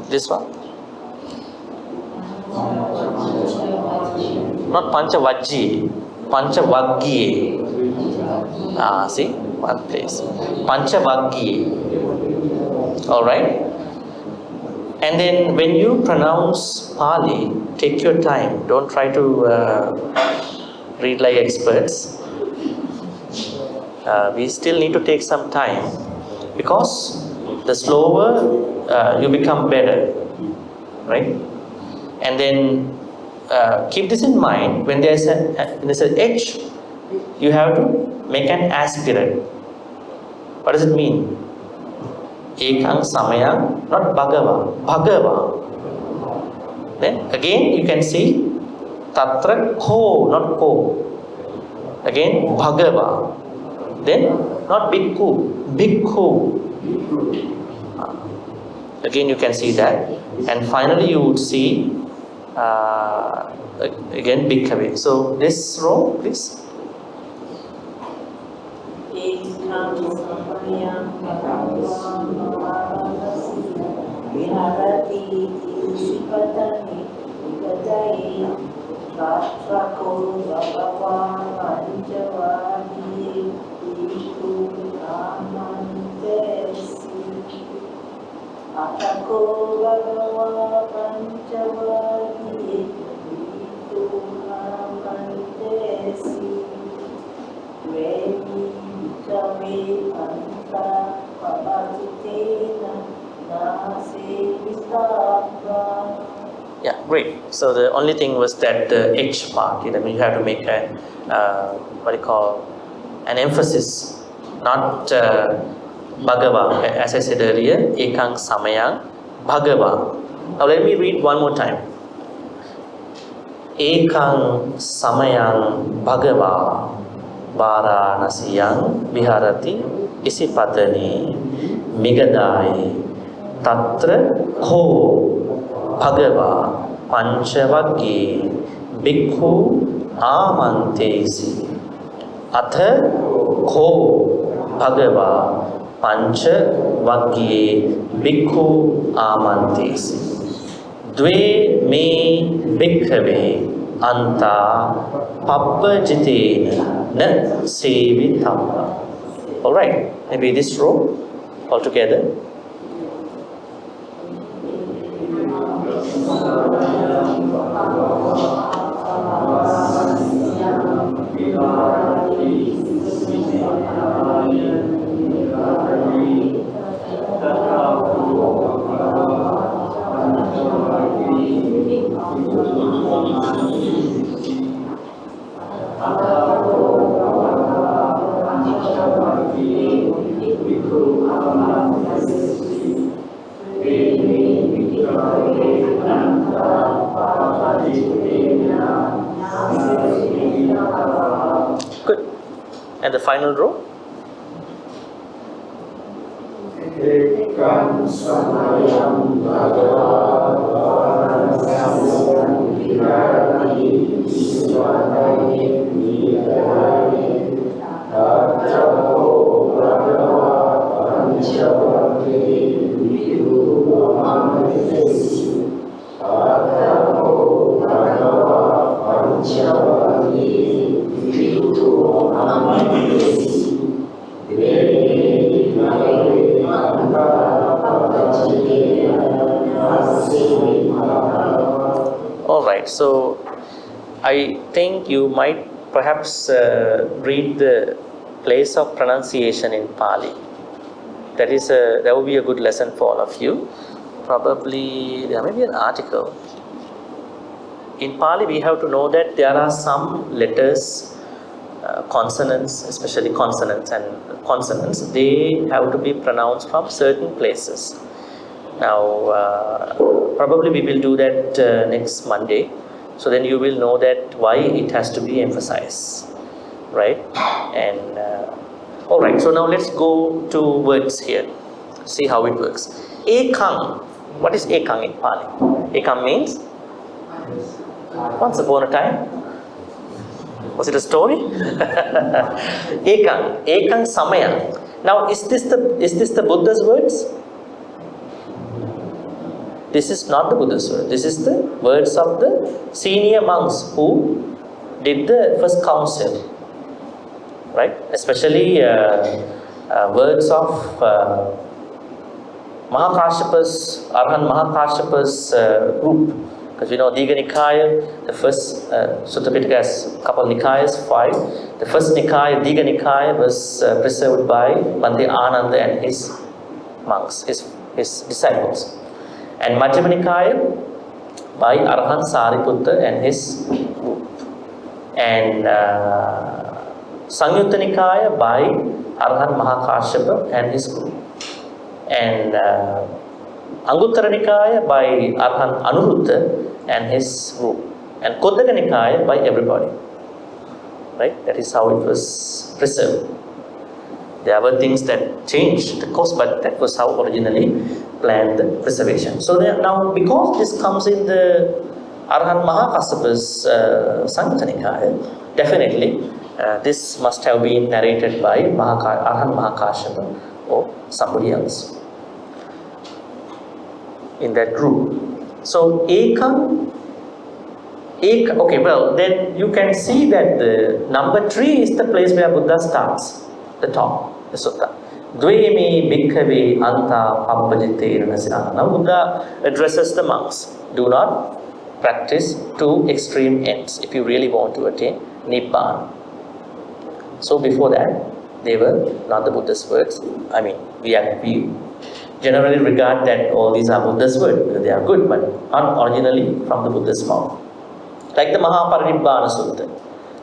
This one? Not Panchavajji, Panchavaggi. See, one place. Panchavaggi. All right. And then when you pronounce Pali, take your time. Don't try to read like experts. We still need to take some time, because the slower you become better, right? And then keep this in mind. When there's an H, you have to make an aspirate. What does it mean? Ekang Samayang, not Bhagava, Bhagava. Then again you can see Tatra Ko, not Ko. Again Bhagava. Then not Bhikkhu, Bhikkhu. Again you can see that. And finally you would see again Bhikkhave. So this row, please. Yeah, great. So the only thing was that the H part, you have to make a what do you call, an emphasis, not Bhagava, as I said earlier, Ekang Samayang Bhagava. Now let me read one more time. Ekang Samayang Bhagava Varanasiyang Viharati Isipadani Migadai Tatra Ko Bhagava Panchavaggi Bhikkhu Amantesi Atha Ko Bhagava Panchavaggi Bhikkhu Amantesi Dve me Bhikkhave Anta Pabbajitena Na Sevitamma. Alright, maybe this row all together. Good. And the final row. Ekam samayam bhagava viharati isvadani nidhari tattavo bhagava panchavaggi bhikkhu amantesi tattavo bhagava panchavaggi bhikkhu amantesi All right, so I think you might perhaps read the place of pronunciation in Pali. That would be a good lesson for all of you. Probably there may be an article. In Pali, we have to know that there are some letters, consonants, especially consonants and consonants, they have to be pronounced from certain places. Now, probably we will do that next Monday. So then you will know that why it has to be emphasized, right? And all right. So now let's go to words here. See how it works. Ekang. What is ekang in Pali? Ekang means once upon a time. Was it a story? Ekang samaya. Now, is this the Buddha's words? This is not the Buddha's word. This is the words of the senior monks who did the first council, right? Especially words of Mahakashyapa's, Arhan Mahakashyapa's group. Because we know Digha Nikaya, the first Sutta Pitaka has a couple of Nikayas, 5. The first Nikaya, Digha Nikaya, was preserved by Bhante Ananda and his monks, his disciples. And Majjhima Nikaya by Arhan Sariputta and his group. And Sangyutta Nikaya by Arhan Mahakashyapa and his group. And Anguttara Nikaya by Arhan Anuruddha and his group. And Koddaka Nikaya by everybody. Right? That is how it was preserved. There were things that changed the course, but that was how originally planned the preservation. So now, because this comes in the Arhan Mahakasyapa's Sanghata Nikaya, definitely this must have been narrated by Arhan Mahakashyapa or somebody else in that group. So ekang, okay, well then you can see that the number 3 is the place where Buddha starts, the top, the sutta. Dveme bhikkhave anta pabbajite nasirana. Now Buddha addresses the monks. Do not practice to extreme ends if you really want to attain Nibbana. So before that, they were not the Buddha's words. I mean, we generally regard that all these are Buddha's words because they are good, but not originally from the Buddha's mouth. Like the Mahaparinibbana Sutta.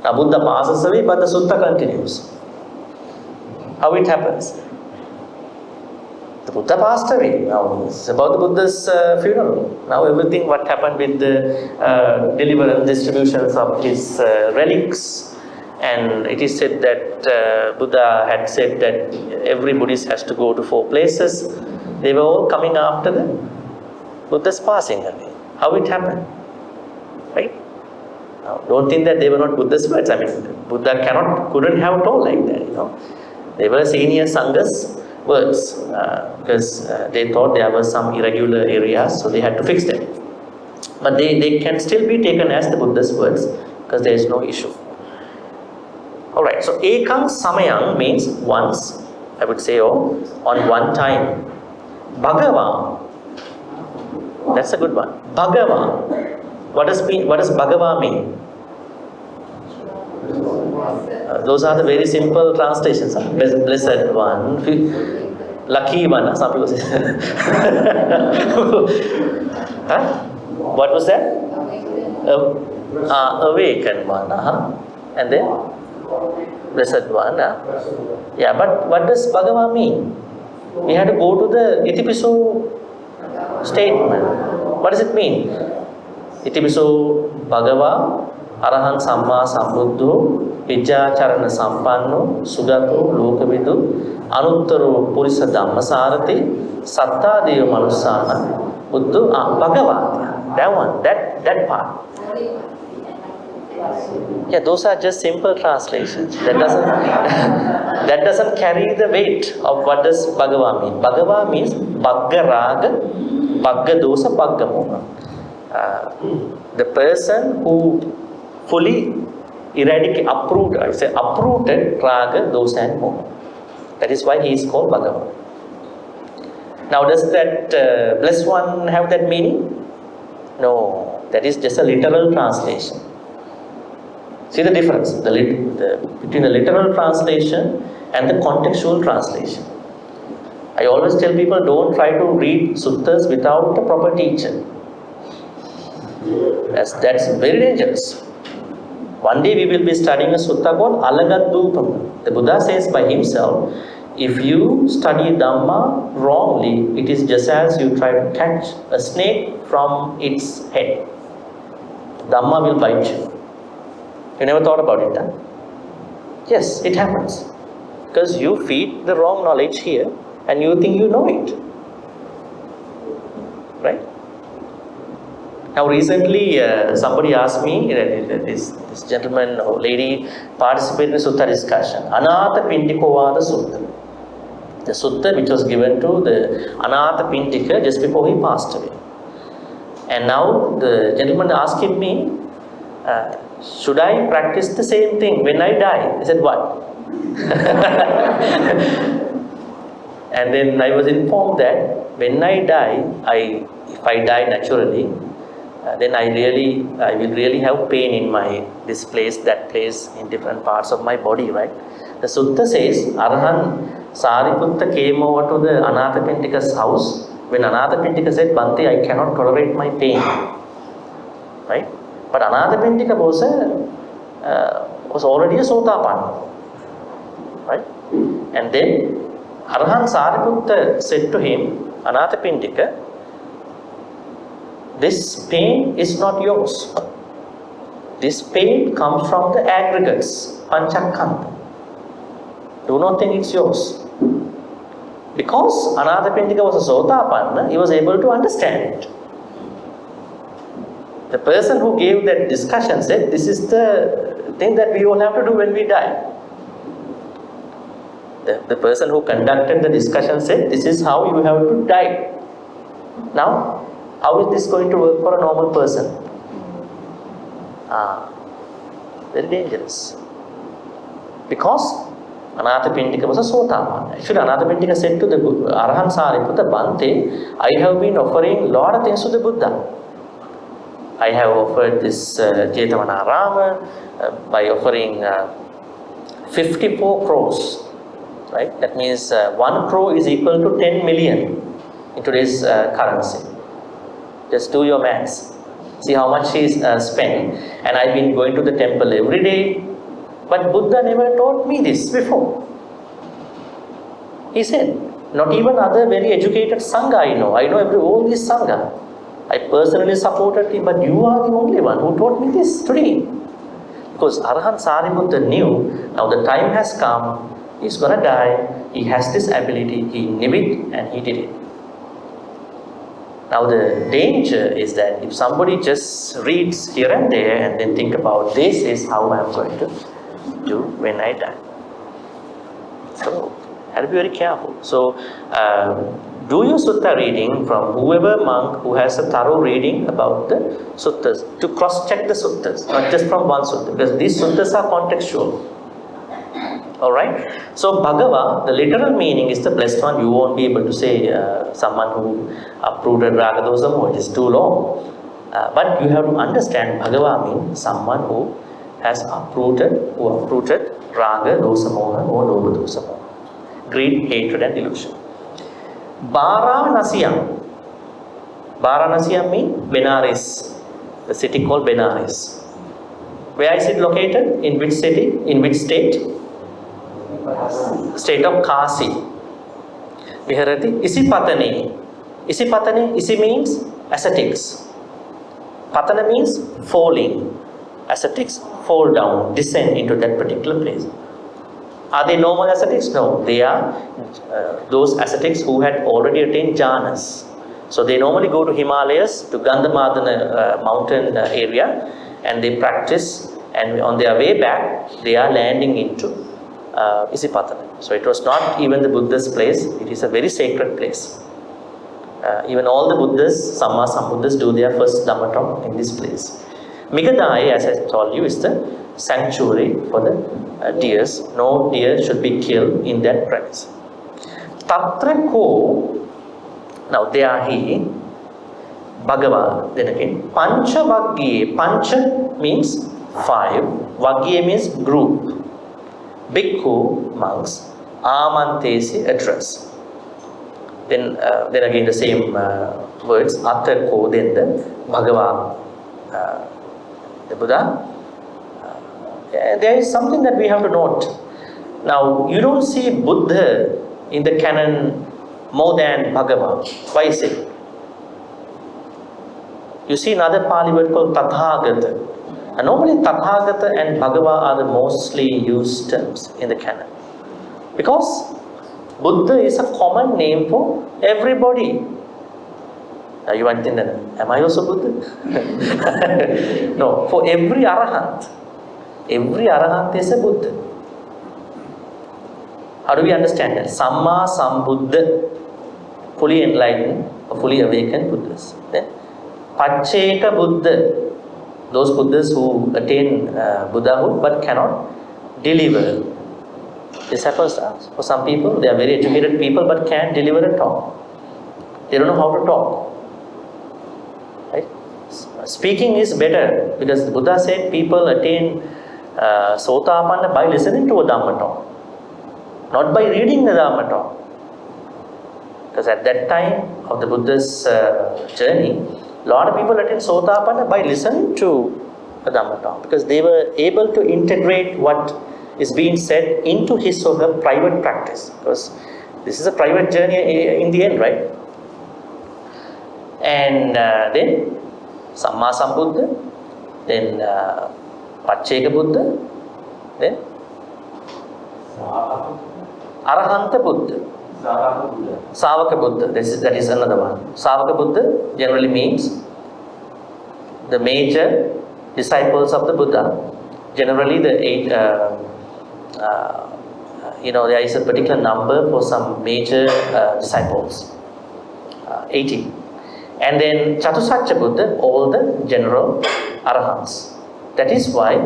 Now Buddha passes away, but the Sutta continues. How it happens? The Buddha passed away. Now it's about the Buddha's funeral. Now everything what happened with the deliverance, distributions of his relics. And it is said that Buddha had said that every Buddhist has to go to 4 places. They were all coming after the Buddha's passing away. How it happened? Right? Now, don't think that they were not Buddha's words. I mean, Buddha couldn't have told like that, you know. They were senior Sangha's words because they thought there were some irregular areas, so they had to fix them. But they can still be taken as the Buddha's words because there is no issue. Alright, so ekang samayang means once, I would say, or on one time. Bhagava, that's a good one. Bhagava, what does Bhagava mean? Those are the very simple translations. Blessed one, lucky one, some people say. Huh? What was that? Awakened one. And then? Blessed one. Yeah, but what does Bhagava mean? We had to go to the Itipiso statement. What does it mean? Itipiso Bhagava Arahant Samma Sambuddho Vijjacharana Sampanno Sugato Lokavidu Anuttaro Purisa Dhammasarati Sattadeva Manusana Buddha Bhagava. That one, that part. Yeah, those are just simple translations. That doesn't carry the weight of what does Bhagava mean. Bhagava means Bhagga Raga, Bhagga Dosa, Bhagga Moha. The person who fully uprooted Raga, Dosa and Moha. That is why he is called Bhagava. Now, does that blessed one have that meaning? No, that is just a literal translation. See the difference between the literal translation and the contextual translation. I always tell people, don't try to read suttas without a proper teacher. That's very dangerous. One day we will be studying a sutta called Alagadupam. The Buddha says by himself, if you study Dhamma wrongly, it is just as you try to catch a snake from its head. Dhamma will bite you. You never thought about it, huh? Yes, it happens. Because you feed the wrong knowledge here and you think you know it. Right? Now recently somebody asked me, this gentleman or lady participated in a sutta discussion. Anathapindikavada Sutta. The sutta which was given to the Anathapindika just before he passed away. And now the gentleman asking me, should I practice the same thing when I die? I said, what? And then I was informed that when I die, if I die naturally, then I will really have pain in this place, that place, in different parts of my body, right? The sutta says, Arhan Sariputta came over to the Anathapindika's house. When Anathapindika said, Bhante, I cannot tolerate my pain. Right? But Anathapindika was already a Sotapanna. Right? And then Arhan Sariputta said to him, Anathapindika, this pain is not yours. This pain comes from the aggregates, Panchakkanta. Do not think it's yours. Because Anathapindika was a Sotapanna, he was able to understand it. The person who gave that discussion said, this is the thing that we all have to do when we die. The person who conducted the discussion said, this is how you have to die. Now, how is this going to work for a normal person? Very dangerous. Because Anathapindika was a Sotapanna. Actually, Anathapindika said to the Arhan Sariputta, Bhante, I have been offering a lot of things to the Buddha. I have offered this Jetavanarama by offering 54 crores. Right? That means 1 crore is equal to 10 million in today's currency. Just do your maths. See how much he spent. And I've been going to the temple every day. But Buddha never taught me this before. He said, not even other very educated Sangha I know. I know all these Sangha. I personally supported him, but you are the only one who taught me this today. Because Arhan Sariputta knew, now the time has come, he's going to die, he has this ability, he knew it and he did it. Now the danger is that if somebody just reads here and there and then think about, this is how I'm going to do when I die. So, have to be very careful. So, do your sutta reading from whoever monk who has a thorough reading about the suttas, to cross-check the suttas, not just from one sutta, because these suttas are contextual. Alright? So, Bhagava, the literal meaning is the blessed one. You won't be able to say someone who uprooted Ragadosa Moha, it is too long. But you have to understand Bhagava means someone who has uprooted Raga, Dosa Moha or Loba Dosa Moha. Greed, hatred and delusion. Varanasiyam. Varanasiyam means Benares. The city called Benares. Where is it located? In which city? In which state? State of Kasi. Viharati. Isipatane. Isipatane. Isi means ascetics. Patana means falling. Ascetics fall down, descend into that particular place. Are they normal ascetics? No. They are those ascetics who had already attained jhanas. So they normally go to Himalayas, to Gandhamadana mountain area, and they practice, and on their way back, they are landing into Isipatana. So it was not even the Buddha's place, it is a very sacred place. Even all the Buddhas, Samma Sambuddhas, do their first Dhamma talk in this place. Migadai, as I told you, is the sanctuary for the deers. No deer should be killed in that premise. Tatra ko, now there he, Bhagava, then again, Pancha Bhagye, Pancha means 5, Vagye means group. Bhikkhu, monks. Amantesi, address. Then again the same words. Atthako, then the Bhagavan, the Buddha. There is something that we have to note. Now, you don't see Buddha in the canon more than Bhagavan. Why is it? You see another Pali word called Tathagata. And normally Tathagata and Bhagavan are the mostly used terms in the canon. Because Buddha is a common name for everybody. Now you might think, am I also Buddha? No, for every Arahant. Every Arahant is a Buddha. How do we understand that? Samma Sambuddha, fully enlightened or fully awakened Buddhas. Then Pacceka Buddha, those Buddhas who attain Buddhahood but cannot deliver. This happens for some people. They are very educated people but can't deliver a talk. They don't know how to talk. Right? Speaking is better because Buddha said people attain Sotapanna by listening to a Dhamma talk, not by reading the Dhamma talk. Because at that time of the Buddha's journey, a lot of people attain Sotapanna by listening to a Dhamma talk because they were able to integrate what is being said into his or her private practice. Because this is a private journey in the end, right? And then Samma Sambuddha, then Pacceka Buddha, then Arahanta Buddha, Savaka Buddha. That is another one. Savaka Buddha generally means the major disciples of the Buddha. Generally, the eight. There is a particular number for some major disciples. 80. And then Chatusacca Buddha, all the general Arahants. That is why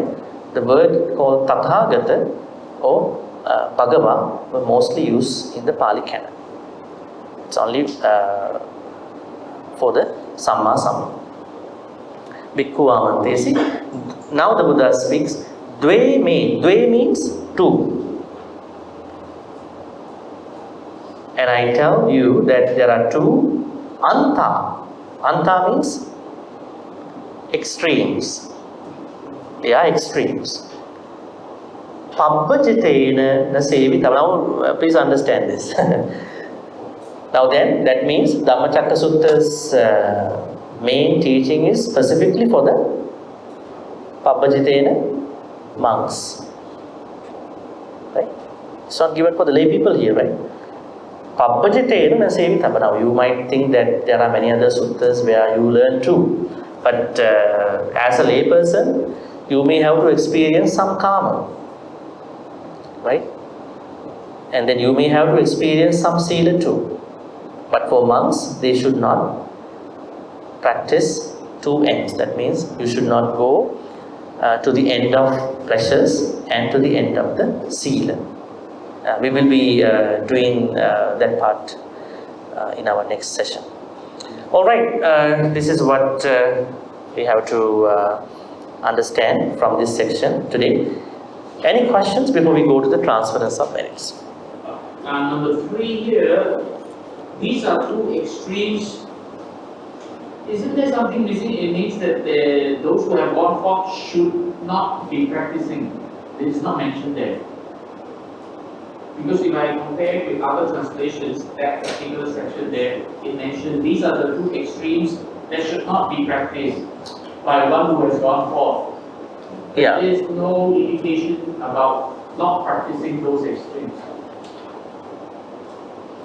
the word called Tathagata or Bhagava were mostly used in the Pali canon. It's only for the Samma Samma. Bhikkhu Amantesi. Now the Buddha speaks. Dve means two. And I tell you that there are two Anta. Anta means extremes. They are extremes. Pabbajitena nasevita. Now, please understand this. Now then, that means Dhammacakkappavattana Sutta's main teaching is specifically for the Pabbajitena monks. Right? It's not given for the lay people here, right? Pabbajitena nasevita. But now you might think that there are many other suttas where you learn too. But as a lay person, you may have to experience some karma, right? And then you may have to experience some sila too. But for monks, they should not practice two ends. That means you should not go to the end of pleasures and to the end of the sila. We will be doing that part in our next session. All right, this is what we have to understand from this section today. Any questions before we go to the transference of merits? Number 3 here, these are two extremes. Isn't there something missing? It means that those who have gone forth should not be practicing. It is not mentioned there. Because if I compare it with other translations, that particular section there, it mentioned these are the two extremes that should not be practiced by one who has gone forth. Yeah. There is no indication about not practicing those extremes.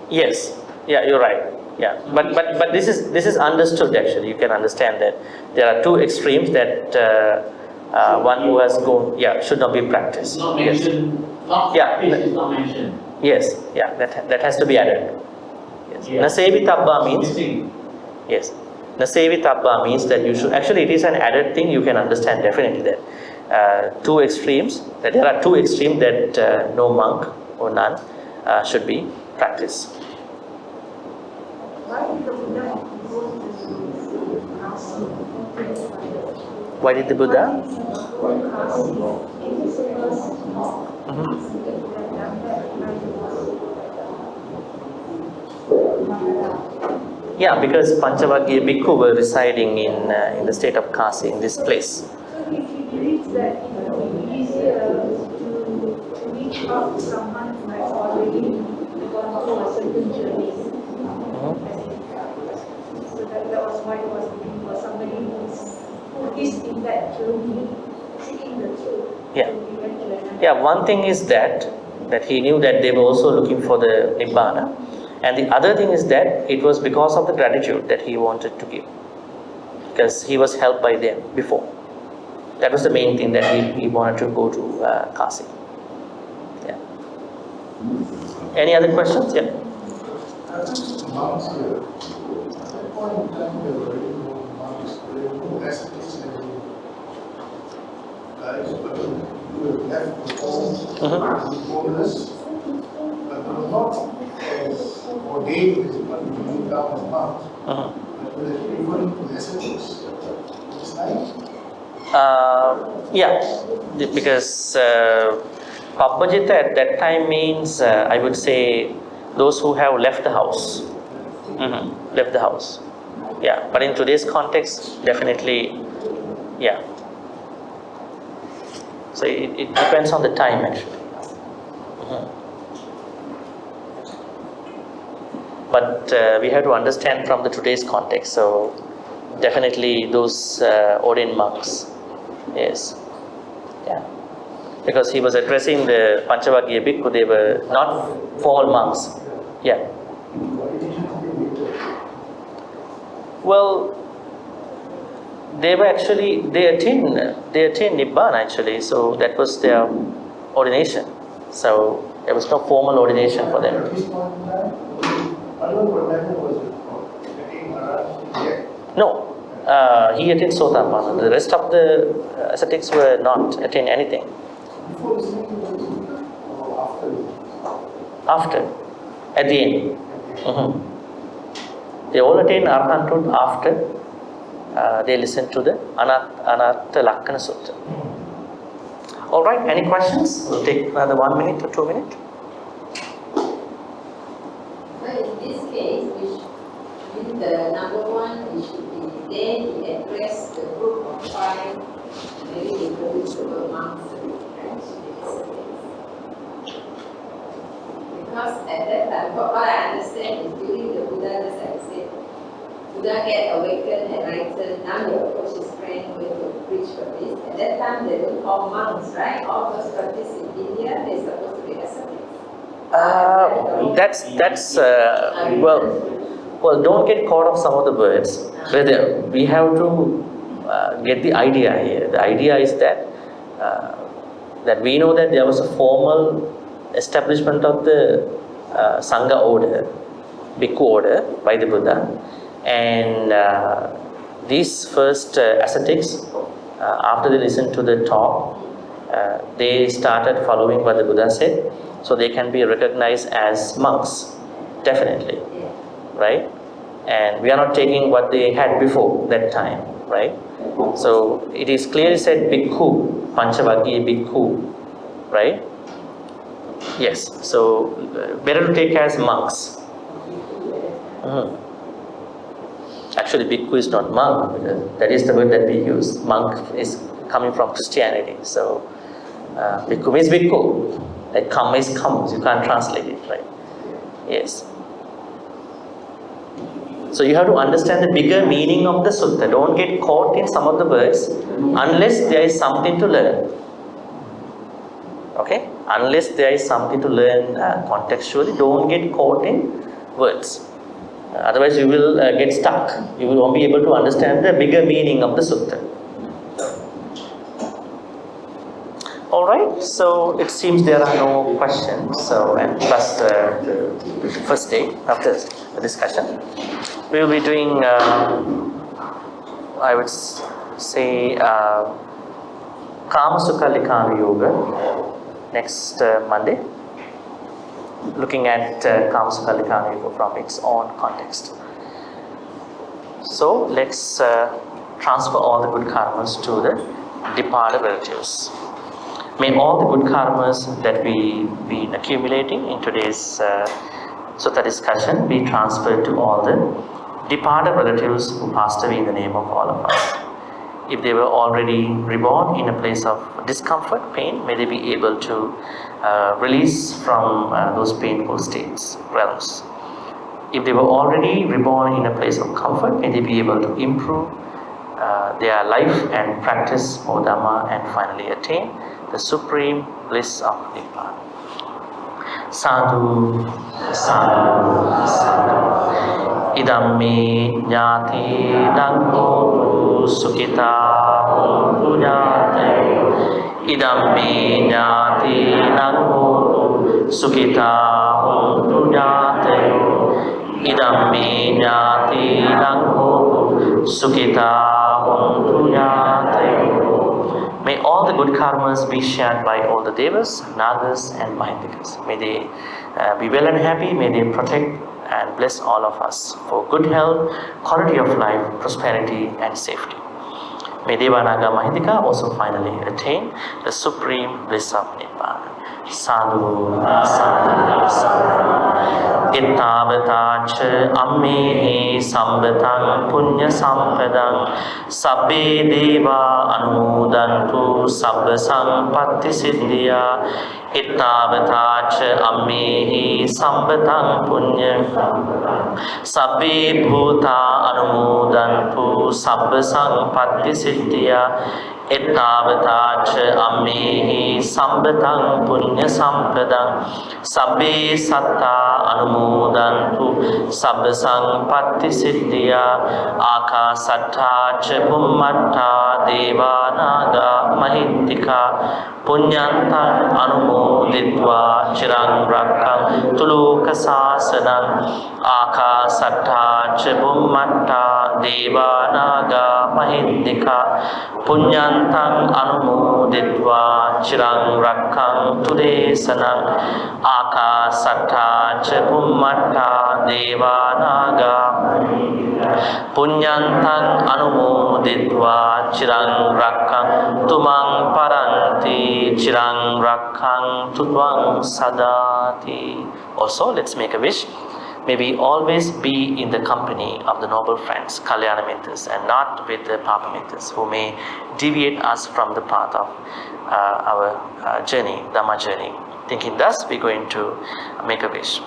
Yes. Yeah, you're right. Yeah. But this is understood actually. You can understand that there are two extremes that one who has gone should not be practiced. It's not mentioned. Yes. Not practiced is not mentioned. Yes. Yeah. That has to be added. Yes. Yeah. Nasevitabba means Missing. yes. Nasevitabba means that you should actually it is an added thing. You can understand definitely that two extremes. That there are two extremes that no monk or nun should be practiced. Why did the Buddha go to Why did the Buddha? Yeah, because Panchavaggiya Bhikkhu were residing in the state of Kasi, in this place. So he believes that it would be easier to reach out to someone who has already gone through a certain journey. So that was why he was looking for somebody who is in that journey, seeking the truth. Yeah. Yeah, one thing is that he knew that they were also looking for the Nibbana. And the other thing is that it was because of the gratitude that he wanted to give. Because he was helped by them before. That was the main thing that he wanted to go to Kasi. Yeah. Any other questions? Yeah. Monks here. At that point in time, there were already no monks, there were no ascetics and guys, but who were left to home, homeless, but they were not as ordained as what we believe down as monks, but were equivalent to ascetics. Is that? Yeah, because Pabbajita at that time means, I would say, those who have left the house. Left the house. Yeah, but in today's context, definitely, yeah. So it depends on the time actually. But we have to understand from the today's context. So definitely those ordained monks. Yes. Yeah. Because he was addressing the Panchavaggiya Bhikkhu, they were not formal monks. Yeah. Well, they were actually, they attained Nibbana actually, so that was their ordination. So there was no formal ordination for them. At this point in time, was No, he attained Sutta Wan. The rest of the ascetics were not attained anything. before listening to the Sutta or after? After, at the end. They all attained Arhathood after they listened to the Dhammacakkappavattana Sutta. Alright, any questions? We'll take another 1 minute or 2 minutes. Well, in this case, with the number one, it should be then he addressed the group of 5 very influential monks, because at that time, what I understand is during the Buddha, as I said, Buddha get awakened, enlightened, now he approached his friend going to preach for this. At that time, they don't call monks, right? All those practices in India, they're supposed to be ascetics. That's well, don't get caught off some of the words. But we have to get the idea here. The idea is that that we know that there was a formal establishment of the Sangha order, Bhikkhu order by the Buddha, and these first ascetics, after they listened to the talk, they started following what the Buddha said, so they can be recognized as monks, definitely, right? And we are not taking what they had before that time, right? So it is clearly said Bhikkhu, Panchavaggiya Bhikkhu, right? Yes, so better to take as monks. Actually, Bhikkhu is not monk, because that is the word that we use. Monk is coming from Christianity. So Bhikkhu means Bhikkhu. Like come is comes, you can't translate it, right? Yes. So you have to understand the bigger meaning of the sutta. Don't get caught in some of the words unless there is something to learn. Okay? Unless there is something to learn contextually, don't get caught in words. Otherwise you will get stuck. You will won't be able to understand the bigger meaning of the sutta. Alright, so it seems there are no questions. So, and plus the first day after the discussion, we will be doing, I would say, Kama Sukha Likkhana Yoga next Monday, looking at Kama Sukha Likkhana Yoga from its own context. So let's transfer all the good karmas to the departed relatives. May all the good karmas that we've been accumulating in today's Sutta discussion be transferred to all the departed relatives who passed away in the name of all of us. If they were already reborn in a place of discomfort, pain, may they be able to release from those painful states, realms. If they were already reborn in a place of comfort, may they be able to improve their life and practice more Dhamma and finally attain the supreme bliss of Nibbana. Sadhu, sadhu, sadhu. Idam me jnati nanghotu sukhita hontu jnatayo. Idam me jnati nanghotu sukhita hontu jnatayo. Idam me jnati nanghotu sukhita hontu jnatayo. May all the good karmas be shared by all the devas, nagas and mahindikas. May they be well and happy. May they protect and bless all of us for good health, quality of life, prosperity and safety. May Deva, Naga, Mahindika also finally attain the supreme bliss of Nibbana. Sadhu, sadhu, sadhu. Ittavatacha ammehi sambatang punya sampadang sabbe deva anumodantu sabba sampatti siddhya. Ittavatacha ammehi sambatang punya sabbe bhuta anumodantu sabba sampatti siddhya. Ittavatacha ammehi sambatang punya sampadang sabbe satta anumodantu sabba sampatti siddhya. Akasattacha bhummatta deva naga mahindika punyantang anumoditva chirang rakkang tuluka sasanang. Akasattacha bhummatta deva naga mahindika punyantang anumoditva chirang rakkang tudesanang. Akasattacha bhummatta deva naga punyantang anumoditva chirang rakkang tumang paranti chirang rakkang tutwang sadati. Also, let's make a wish. May we always be in the company of the noble friends, Kalyana Mitas, and not with the Papa Mitas, who may deviate us from the path of our journey, Dhamma journey. Thinking thus, we're going to make a wish.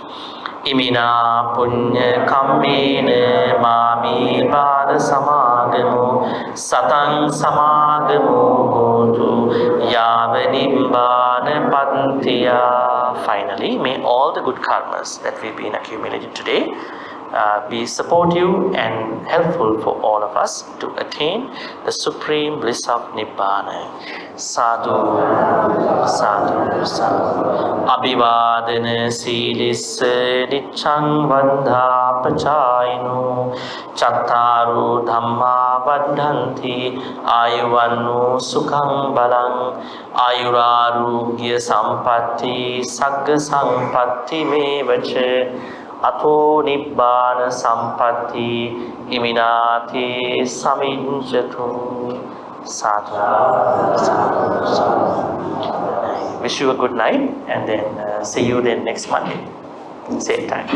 Imina punya kammene mami pada samagamo satang samagamo hotu yavanimbana pantiya. Finally, may all the good karmas that we've been accumulating today be supportive and helpful for all of us to attain the supreme bliss of Nibbana. Sadhu, sadhu, sadhu. Abhivadana silissa niccang vandha pachayino chattaru dhamma vaddhanti ayuvannu sukhang balang ayurarugya sampatti sagga sampatti mevacha Ato Nibbana Sampatti Iminati Saminjatu. Sadhu, sadhu, sadhu. Wish you a good night and then see you then next Monday, same time.